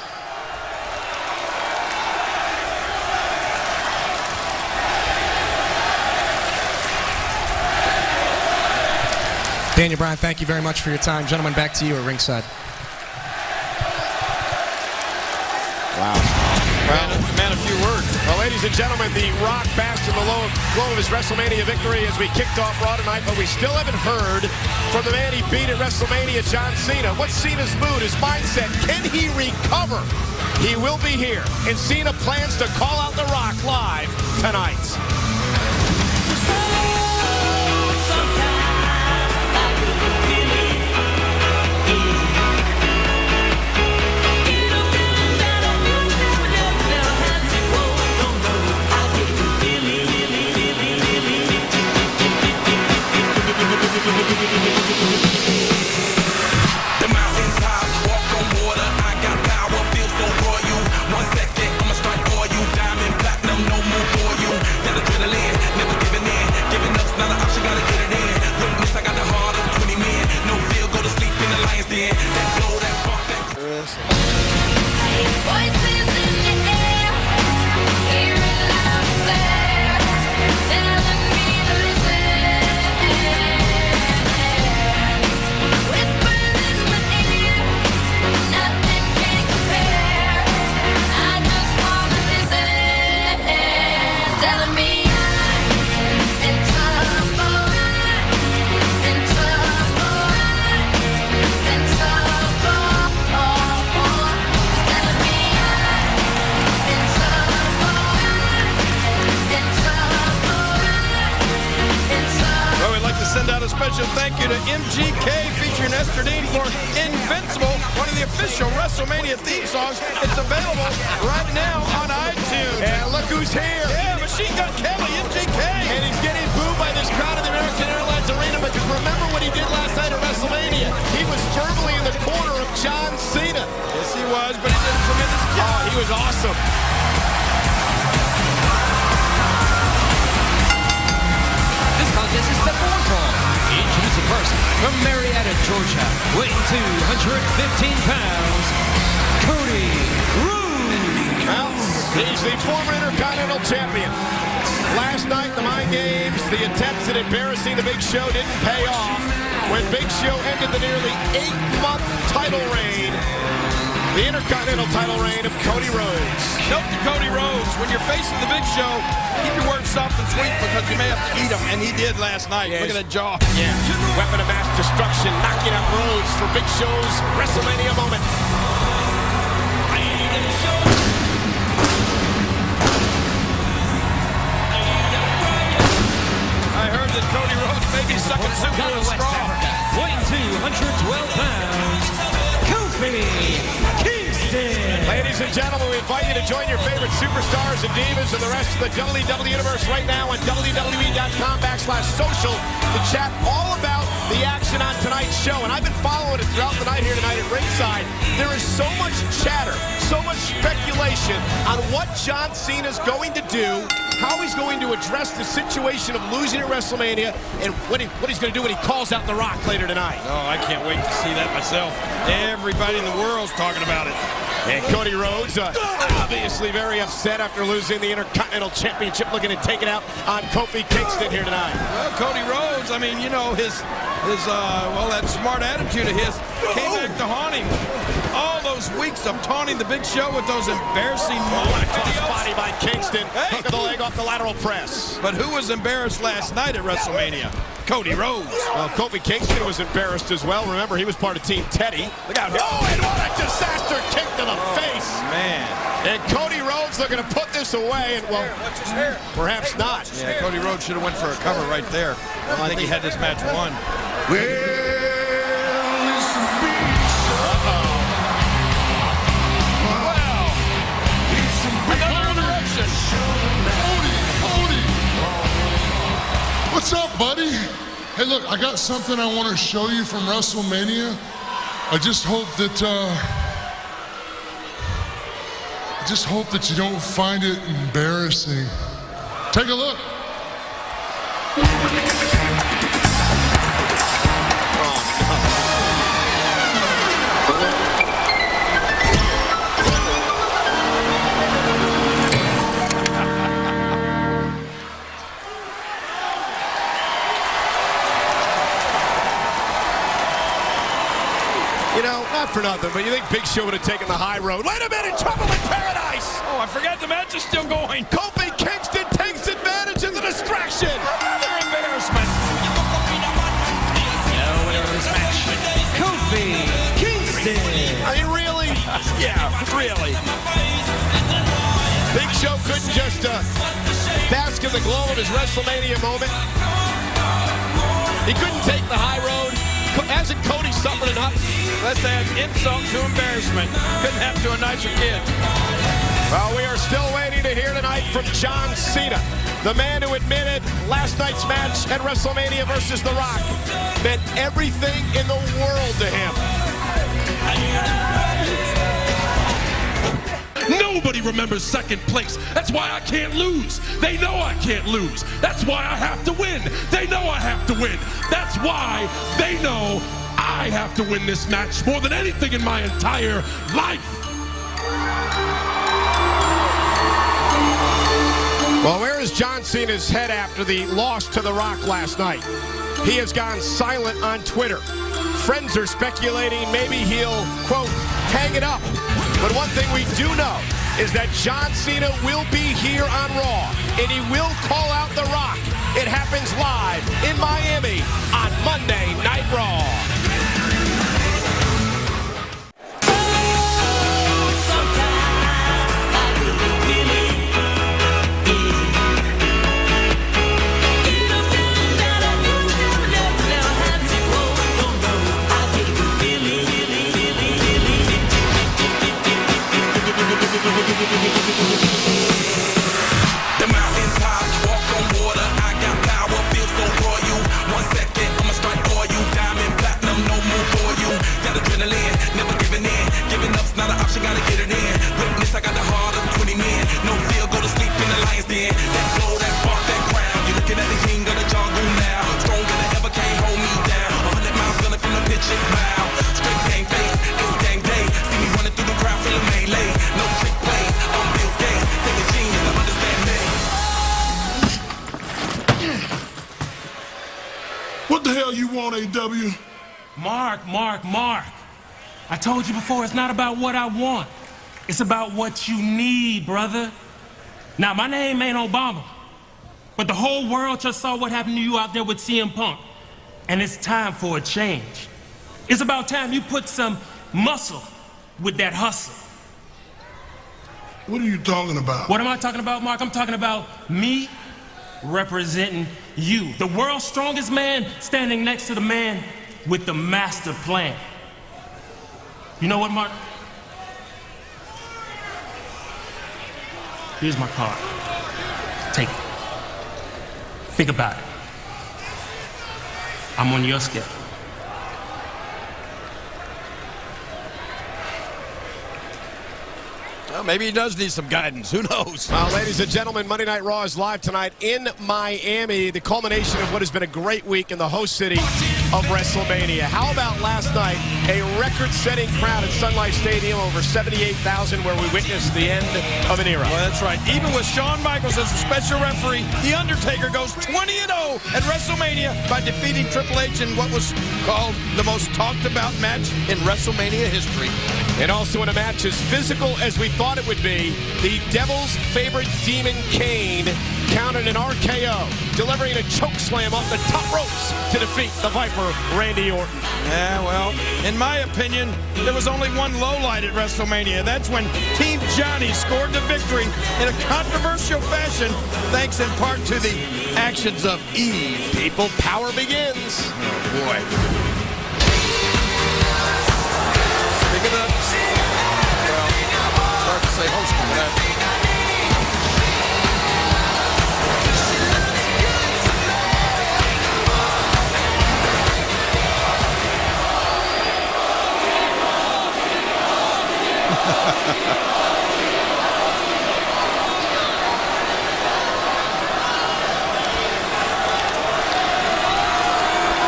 Daniel Bryan, thank you very much for your time. Gentlemen, back to you at ringside. Wow. Man, a few words. Well, ladies and gentlemen, The Rock basked in the glow of his WrestleMania victory as we kicked off Raw tonight, but we still haven't heard from the man he beat at WrestleMania, John Cena. What's Cena's mood, his mindset? Can he recover? He will be here, and Cena plans to call out The Rock live tonight. The mountains high, walk on water. I got power, feel so royal. special thank you to MGK featuring Esther Dean for Invincible, one of the official WrestleMania theme songs. It's available right now on iTunes. And look who's here. Yeah, Machine Gun Kelly, MGK. And he's getting booed by this crowd in the American Airlines Arena because remember what he did last night at WrestleMania. He was firmly in the corner of John Cena. Yes, he was, but he did a tremendous job. Oh, he was awesome. This contest is set for one fall. Introducing first, from Marietta, Georgia, weighing 215 pounds, Cody Rhodes. Well, he's the former Intercontinental Champion. Last night, the mind games, the attempts at embarrassing the Big Show didn't pay off. When Big Show ended the nearly 8-month title reign, the Intercontinental title reign of Cody Rhodes. Note to Cody Rhodes, when you're facing the Big Show, keep your words soft and sweet because you may have to eat them, and he did last night. Yes. Look at that jaw. Yeah, weapon of mass destruction, knocking out Rhodes for Big Show's WrestleMania moment. I heard that Cody Rhodes may be sucking soup with a straw. Weighing 212 pounds, Kofi Kingston. Ladies and gentlemen, we invite you to join your favorite superstars and divas and the rest of the WWE Universe right now on WWE.com/social to chat all about the action on tonight's show. And I've been following it throughout the night here tonight at ringside. There is so much chatter, so much speculation on what John Cena's going to do, how he's going to address the situation of losing at WrestleMania, and what he's going to do when he calls out The Rock later tonight. Oh, I can't wait to see that myself. Everybody in the world's talking about it. And Cody Rhodes, obviously very upset after losing the Intercontinental Championship, looking to take it out on Kofi Kingston here tonight. Well, Cody Rhodes, I mean, you know, his that smart attitude of his came back to haunt him. All those weeks of taunting the Big Show with those embarrassing body by Kingston. Hey. Hook of the leg off the lateral press. But who was embarrassed last night at WrestleMania? Cody Rhodes. Well, Kofi Kingston was embarrassed as well. Remember, he was part of Team Teddy. Look out here. Oh, and what a disaster kick to the face. Man. And Cody Rhodes looking to put this away, and well, perhaps not. Yeah, Cody Rhodes should have went for a cover right there. Well, I think he had this match won. Well, it's the Big Show. Well, another interruption. Cody. What's up, buddy? Hey, look, I got something I want to show you from WrestleMania. I just hope that you don't find it embarrassing. Take a look. You know, not for nothing, but you think Big Show would have taken the high road. Wait a minute, trouble in paradise! Oh, I forgot the match is still going. Kofi Kingston takes advantage of the distraction. Another embarrassment. Winner of this match, Kofi Kingston. I mean, really? Yeah, really. Big Show couldn't just bask in the glow of his WrestleMania moment. He couldn't take the high road. Hasn't Cody suffered enough? Let's add insult to embarrassment. Couldn't happen to a nicer kid. Well, we are still waiting to hear tonight from John Cena, the man who admitted last night's match at WrestleMania versus The Rock meant everything in the world to him. Nobody remembers second place. That's why I can't lose. They know I can't lose. That's why I have to win. They know I have to win. That's why they know I have to win this match more than anything in my entire life. Well, where is John Cena's head after the loss to The Rock last night? He has gone silent on Twitter. Friends are speculating maybe he'll, quote, hang it up. But one thing we do know is that John Cena will be here on Raw, and he will call out The Rock. It happens live in Miami on Monday Night Raw. understand that glow, that spark, that crown. You're looking at the king of the jungle now. Stronger than ever, can't hold me down. 100 miles gunning from the pitcher's mouth. Straight game face, it's game day. See me running through the crowd, feeling melee. No trick plays, I'm Bill Gates. Take a genius to understand me. What the hell you want, AW? Mark. I told you before, it's not about what I want. It's about what you need, brother. Now, my name ain't Obama, but the whole world just saw what happened to you out there with CM Punk. And it's time for a change. It's about time you put some muscle with that hustle. What are you talking about? What am I talking about, Mark? I'm talking about me representing you. The world's strongest man standing next to the man with the master plan. You know what, Mark? Here's my card. Take it. Think about it. I'm on your schedule. Well, maybe he does need some guidance. Who knows? Ladies and gentlemen, Monday Night Raw is live tonight in Miami, the culmination of what has been a great week in the host city of WrestleMania. How about last night, a record-setting crowd at Sun Life Stadium, over 78,000, where we witnessed the end of an era. Well, that's right. Even with Shawn Michaels as the special referee, The Undertaker goes 20-0 at WrestleMania by defeating Triple H in what was called the most talked-about match in WrestleMania history. And also in a match as physical as we thought it would be, the Devil's favorite demon, Kane, counted an RKO, delivering a chokeslam off the top ropes to defeat the Viper, Randy Orton. Yeah, well, in my opinion, there was only one lowlight at WrestleMania. That's when Team Johnny scored the victory in a controversial fashion, thanks in part to the actions of Eve. People power begins. Oh, boy. Speaking of, well, hard to say hosting with that.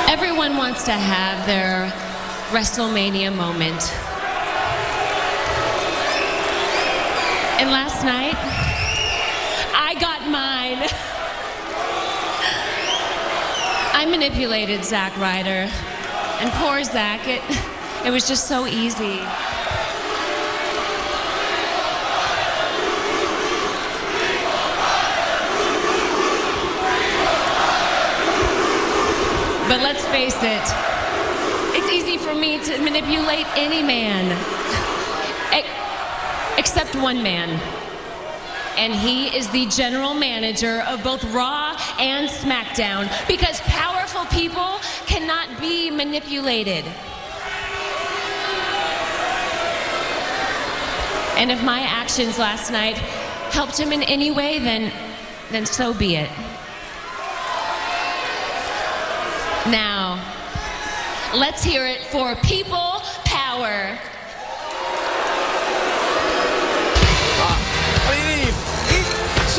Everyone wants to have their WrestleMania moment. And last night, I got mine. I manipulated Zack Ryder. And poor Zack, it was just so easy. But let's face it, it's easy for me to manipulate any man, except one man. And he is the general manager of both Raw and SmackDown, because powerful people cannot be manipulated. And if my actions last night helped him in any way, then so be it. Now, let's hear it for people power.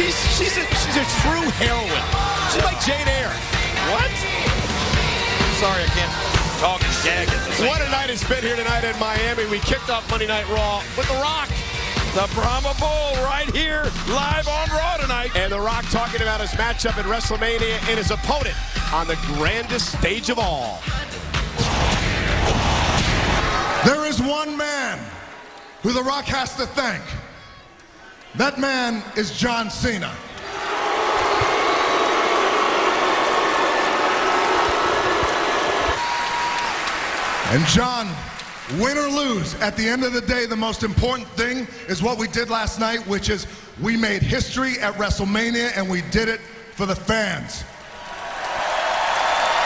She's a true heroine. She's like Jane Eyre. What? Sorry, I can't talk and gag at the same What a night it's been here tonight in Miami. We kicked off Monday Night Raw with The Rock. The Brahma Bull right here, live on Raw tonight. And The Rock talking about his matchup at WrestleMania and his opponent on the grandest stage of all. There is one man who The Rock has to thank. That man is John Cena. And John, win or lose, at the end of the day, the most important thing is what we did last night, which is we made history at WrestleMania, and we did it for the fans.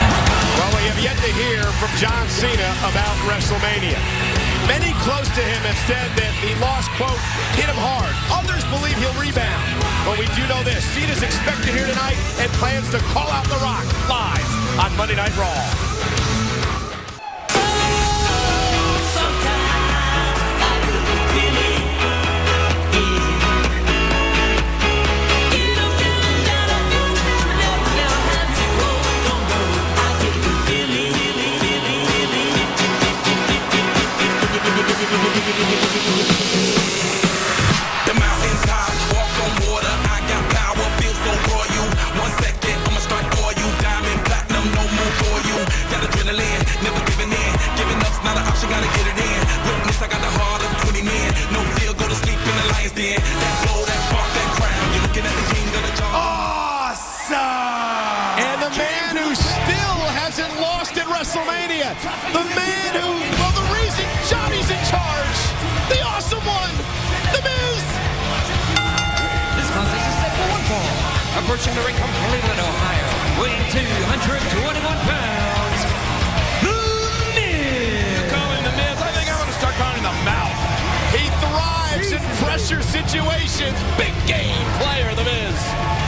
Well, we have yet to hear from John Cena about WrestleMania. Many close to him have said that the loss, quote, hit him hard. Others believe he'll rebound. But we do know this. Cena's expected here tonight and plans to call out The Rock live on Monday Night Raw. Get you, the man who, well, the reason Johnny's in charge, the awesome one, The Miz. This contest is set for one fall. Approaching the ring from Cleveland, Ohio, weighing 221 pounds, The Miz. You call him The Miz? I think I'm going to start calling him The Mouth. He thrives in pressure situations. Big game player, The Miz.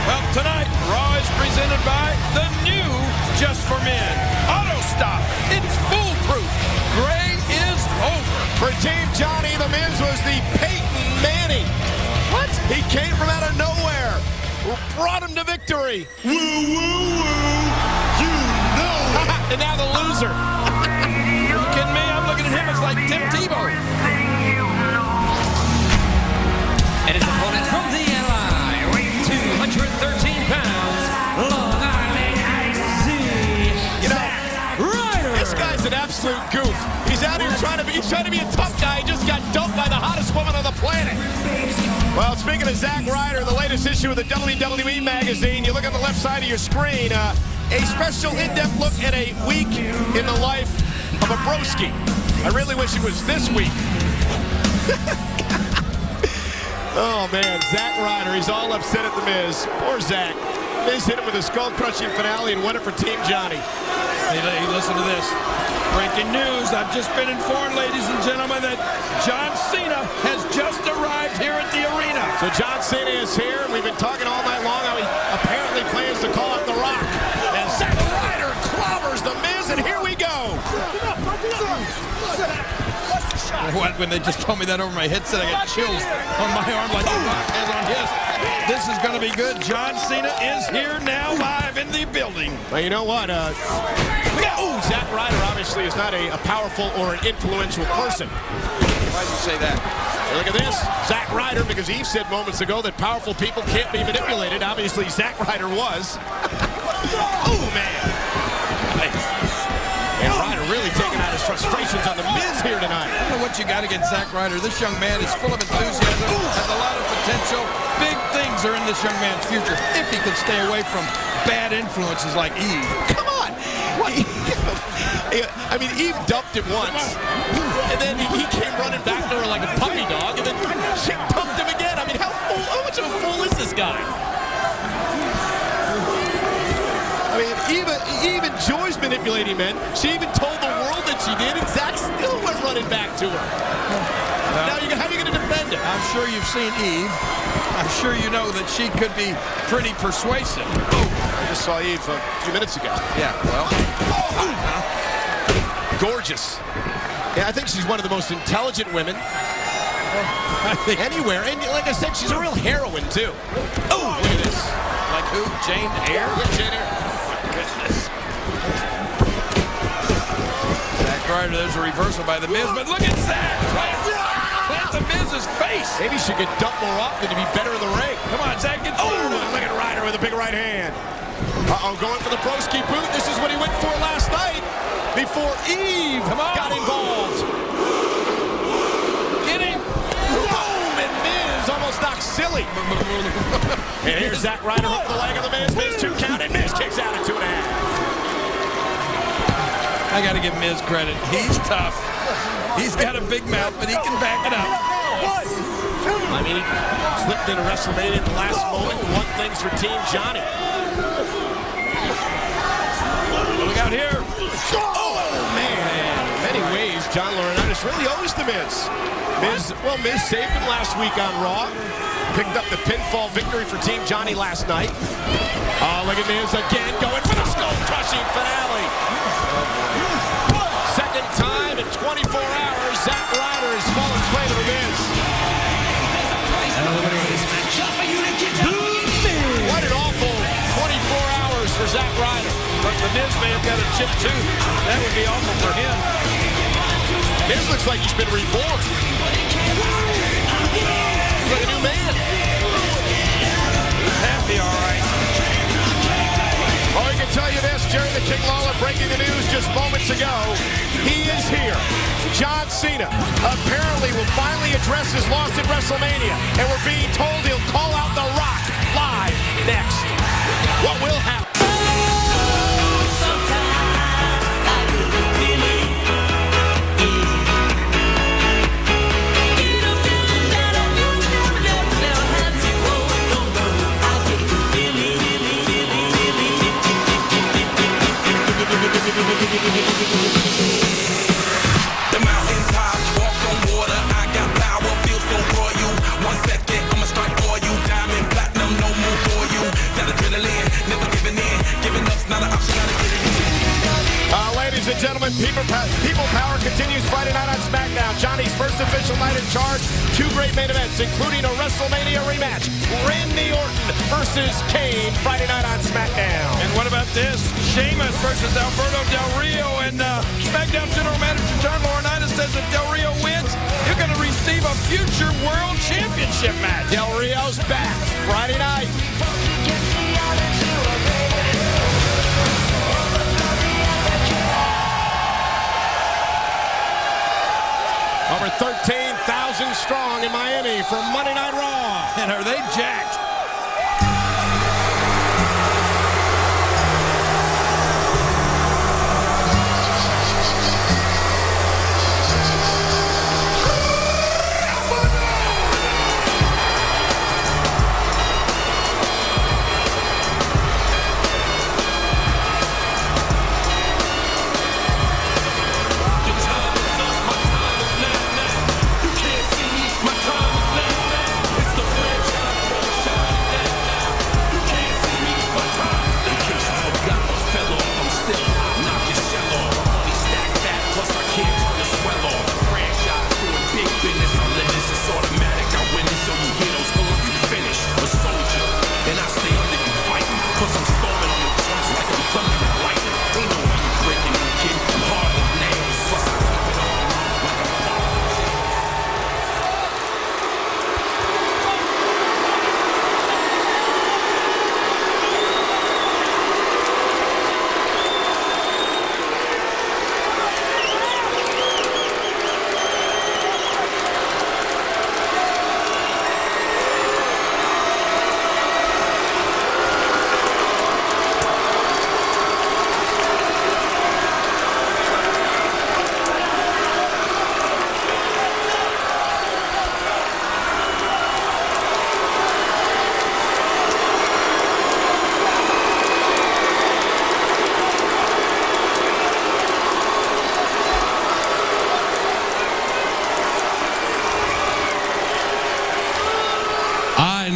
Well, tonight, Raw is presented by the new Just for Men Auto Stop. It's foolproof. Gray is over. For Team Johnny, The Miz was the Peyton Manning. What? He came from out of nowhere. Brought him to victory. Woo, woo, woo. You know it. And now the loser. You kidding me? I'm looking at him as like Tim Tebow. And his opponent from the LI, weighing 213 pounds, Long Island Ice. You know, Ryder. This guy's an absolute goof. He's out here trying to be a tough guy. He just got dumped by the hottest woman on the planet. Well, speaking of Zack Ryder, the latest issue of the WWE magazine, you look at the left side of your screen, a special in-depth look at a week in the life of a broski. I really wish it was this week. Oh, man, Zack Ryder, he's all upset at The Miz. Poor Zack. Miz hit him with a skull-crushing finale and won it for Team Johnny. Hey, listen to this. Breaking news. I've just been informed, ladies and gentlemen, that John Cena has just arrived here at the arena. So John Cena is here. We've been talking all night long how he apparently plans to call out The Rock. And Zack Ryder clobbers The Miz, and here we go. When they just told me that over my headset, I got chills on my arm like The Rock has on his. This is going to be good. John Cena is here now, live in the building. Well, you know what? Zack Ryder obviously is not a powerful or an influential person. Why did you say that? Hey, look at this. Zack Ryder, because Eve said moments ago that powerful people can't be manipulated. Obviously, Zack Ryder was. Oh, man. And Ryder really taking out his frustrations on The Miz here tonight. I don't know what you got against Zack Ryder. This young man is full of enthusiasm, has a lot of potential. Big things are in this young man's future if he could stay away from bad influences like Eve. Come on. I mean, Eve dumped him once, and then he came running back to her like a puppy dog, and then she dumped him again. I mean, how much of a fool is this guy? I mean, Eve enjoys manipulating men. She even told the world that she did, and Zack still went running back to her. Now, how are you going to defend it? I'm sure you've seen Eve. I'm sure you know that she could be pretty persuasive. I just saw Eve a few minutes ago. Yeah, well. Gorgeous. Yeah, I think she's one of the most intelligent women anywhere. And like I said, she's a real heroine, too. Oh, look at this. Like who? Jane Eyre? Yeah, Jane Eyre. Goodness. Zack Ryder, there's a reversal by The Miz, but look at Zack. Plant The Miz's face. Maybe she could dump more often to be better in the ring. Come on, Zack, get through. Oh, look at Ryder with a big right hand. Going for the broski boot. This is what he went for last night before Eve got involved. Get him. Boom, and Miz almost knocked silly. And here's Zack Ryder hook the leg of The Miz. Miz 2 count, and Miz kicks out at 2.5. I got to give Miz credit. He's tough. He's got a big mouth, but he can back it up. I mean, he slipped into WrestleMania in the last moment and won things for Team Johnny. Look out here. Oh, man. In many ways, John Laurinaitis really owes The Miz. Miz saved him last week on Raw. Picked up the pinfall victory for Team Johnny last night. Look at Miz again going for the skull-crushing finale. Second time in 24 hours, Zack Ryder has fallen prey to The Miz. What an awful 24 hours for Zack Ryder. But The Miz may have got a chip too. That would be awful for him. Miz looks like he's been reborn. He's like a new man. He's happy, all right. Oh, I can tell you this, Jerry the King Lawler breaking the news just moments ago. He is here. John Cena apparently will finally address his loss at WrestleMania, and we're being told he'll call out The Rock live next. What will happen? gentlemen, People Power continues Friday night on SmackDown. Johnny's first official night in charge. 2 great main events, including a WrestleMania rematch. Randy Orton versus Kane Friday night on SmackDown. And what about this? Sheamus versus Alberto Del Rio. And SmackDown General Manager John Laurinaitis says if Del Rio wins, you're going to receive a future World Championship match. Del Rio's back Friday night. Over 13,000 strong in Miami for Monday Night Raw. And are they jacked?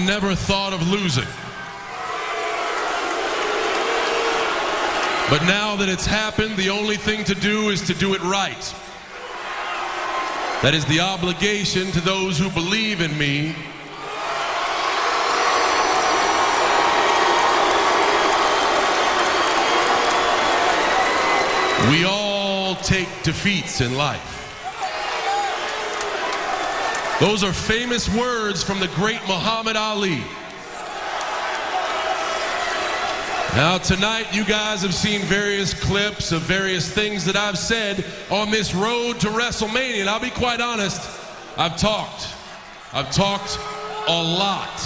Never thought of losing. But now that it's happened, the only thing to do is to do it right. That is the obligation to those who believe in me. We all take defeats in life. Those are famous words from the great Muhammad Ali. Now tonight you guys have seen various clips of various things that I've said on this road to WrestleMania, and I'll be quite honest, I've talked a lot.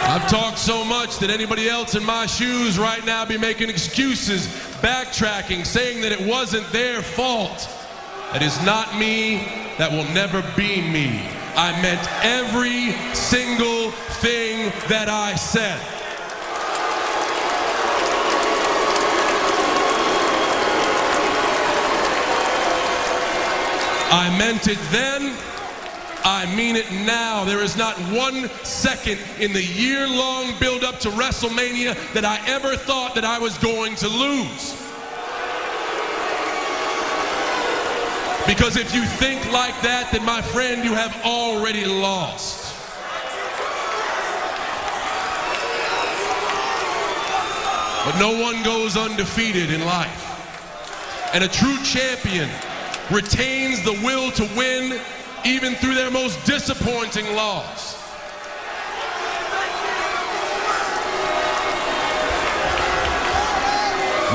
I've talked so much that anybody else in my shoes right now be making excuses, backtracking, saying that it wasn't their fault. That is not me. That will never be me. I meant every single thing that I said. I meant it then. I mean it now. There is not 1 second in the year-long build-up to WrestleMania that I ever thought that I was going to lose. Because if you think like that, then my friend, you have already lost. But no one goes undefeated in life. And a true champion retains the will to win even through their most disappointing loss.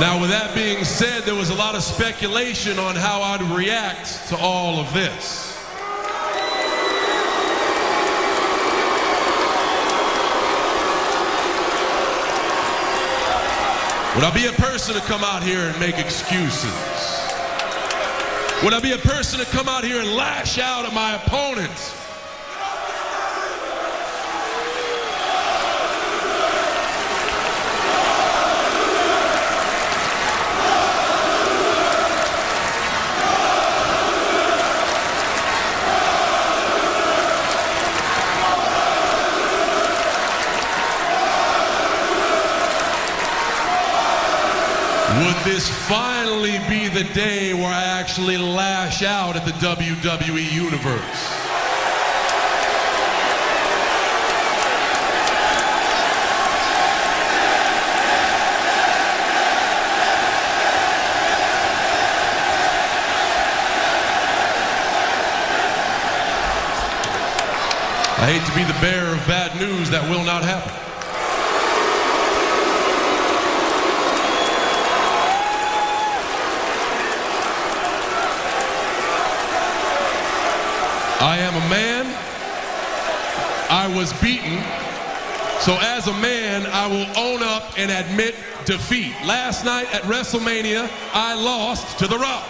Now, with that being said, there was a lot of speculation on how I'd react to all of this. Would I be a person to come out here and make excuses? Would I be a person to come out here and lash out at my opponents? this finally be the day where I actually lash out at the WWE Universe. I hate to be the bearer of bad news. That will not happen. I am a man. I was beaten. So as a man, I will own up and admit defeat. Last night at WrestleMania, I lost to The Rock.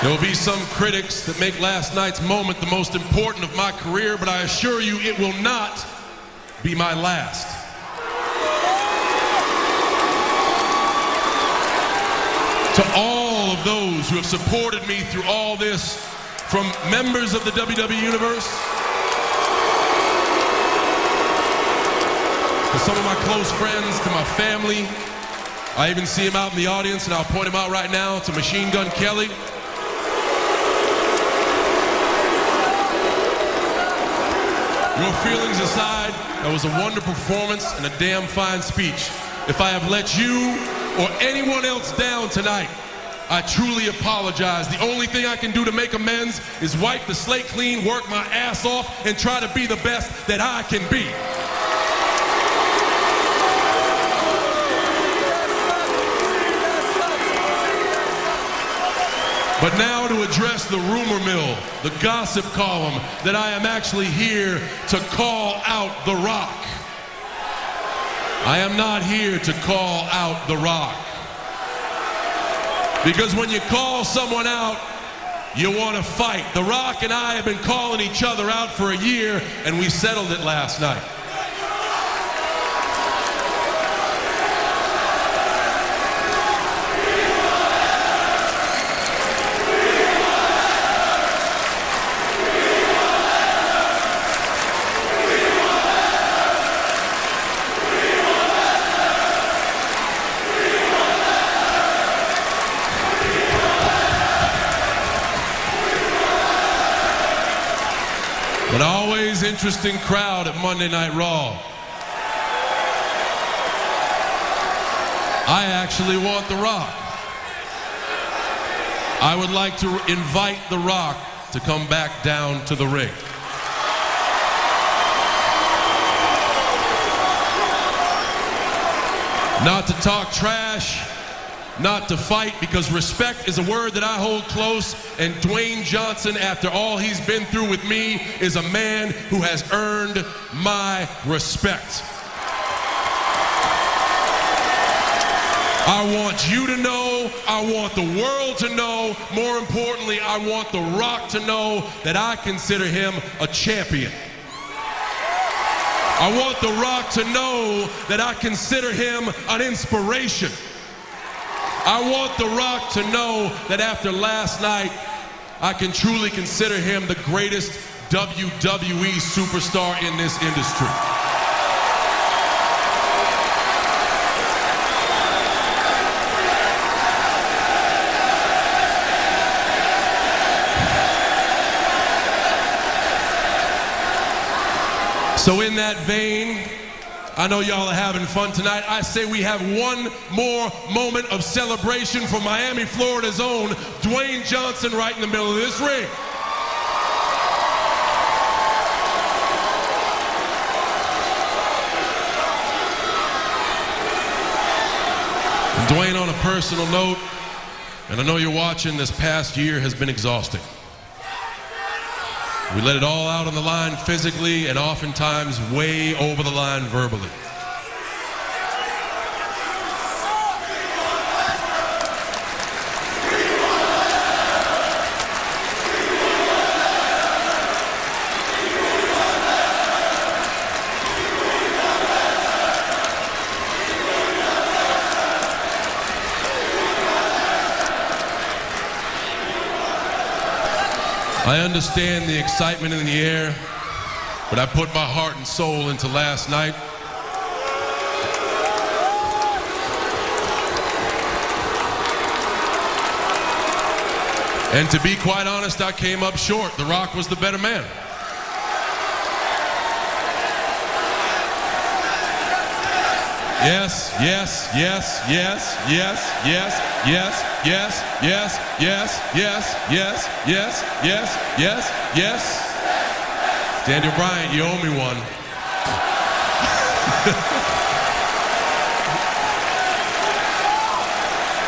There will be some critics that make last night's moment the most important of my career, but I assure you it will not be my last. To all of those who have supported me through all this, from members of the WWE Universe, to some of my close friends, to my family, I even see him out in the audience, and I'll point him out right now, to Machine Gun Kelly. Your feelings aside, that was a wonderful performance and a damn fine speech. If I have let you or anyone else down tonight, I truly apologize. The only thing I can do to make amends is wipe the slate clean, work my ass off, and try to be the best that I can be. But now to address the rumor mill, the gossip column, that I am actually here to call out The Rock. I am not here to call out The Rock. Because when you call someone out, you want to fight. The Rock and I have been calling each other out for a year, and we settled it last night. An always interesting crowd at Monday Night Raw. I actually want The Rock. I would like to invite The Rock to come back down to the ring. Not to talk trash, not to fight, because respect is a word that I hold close, and Dwayne Johnson, after all he's been through with me, is a man who has earned my respect. I want you to know, I want the world to know, more importantly, I want The Rock to know that I consider him a champion. I want The Rock to know that I consider him an inspiration. I want The Rock to know that after last night, I can truly consider him the greatest WWE superstar in this industry. So in that vein, I know y'all are having fun tonight. I say we have one more moment of celebration for Miami, Florida's own Dwayne Johnson right in the middle of this ring. And Dwayne, on a personal note, and I know you're watching, this past year has been exhausting. We let it all out on the line physically and oftentimes way over the line verbally. I understand the excitement in the air, but I put my heart and soul into last night. And to be quite honest, I came up short. The Rock was the better man. Yes, yes, yes, yes, yes, yes, yes, yes, yes, yes, yes, yes, yes, yes, yes, yes. Daniel Bryan, you owe me one.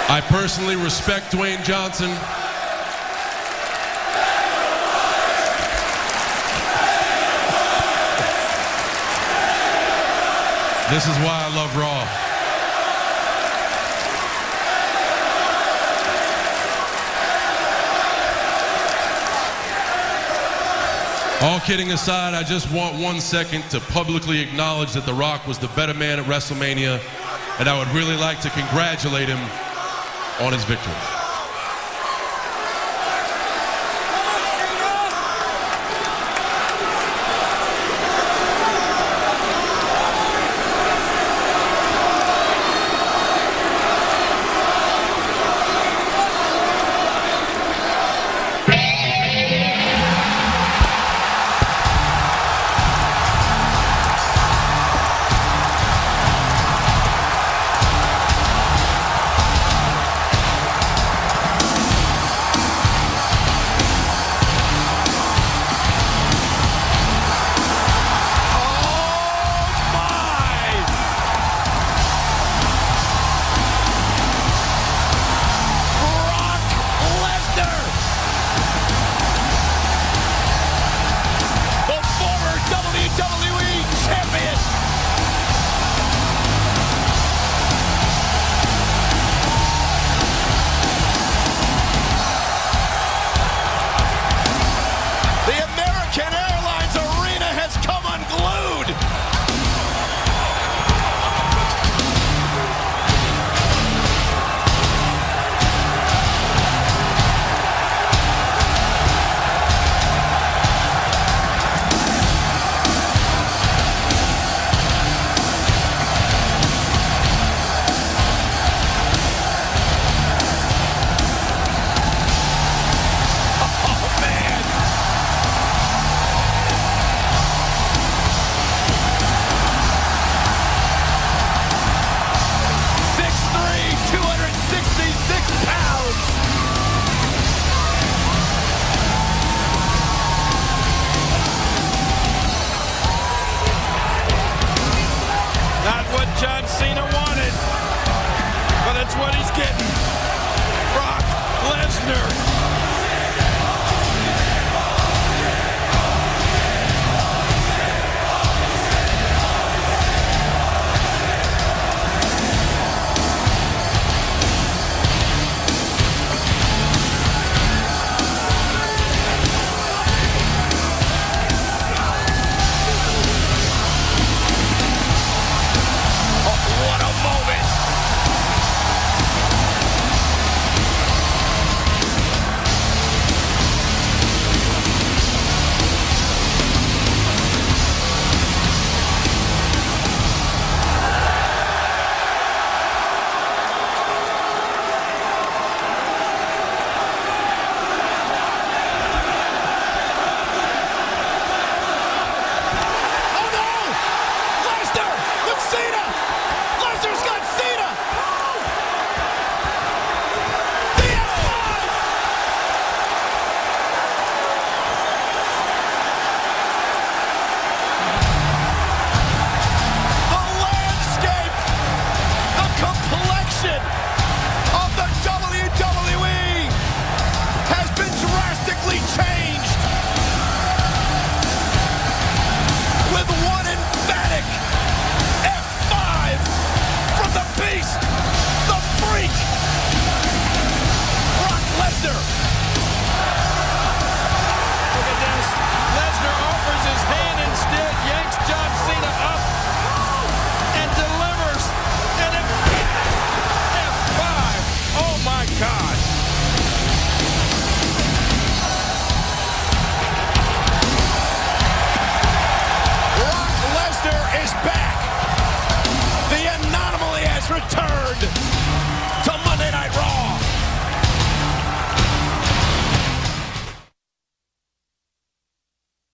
I personally respect Dwayne Johnson. This is why I love Raw. All kidding aside, I just want 1 second to publicly acknowledge that The Rock was the better man at WrestleMania, and I would really like to congratulate him on his victory. John Cena wanted, but it's what he's getting. Brock Lesnar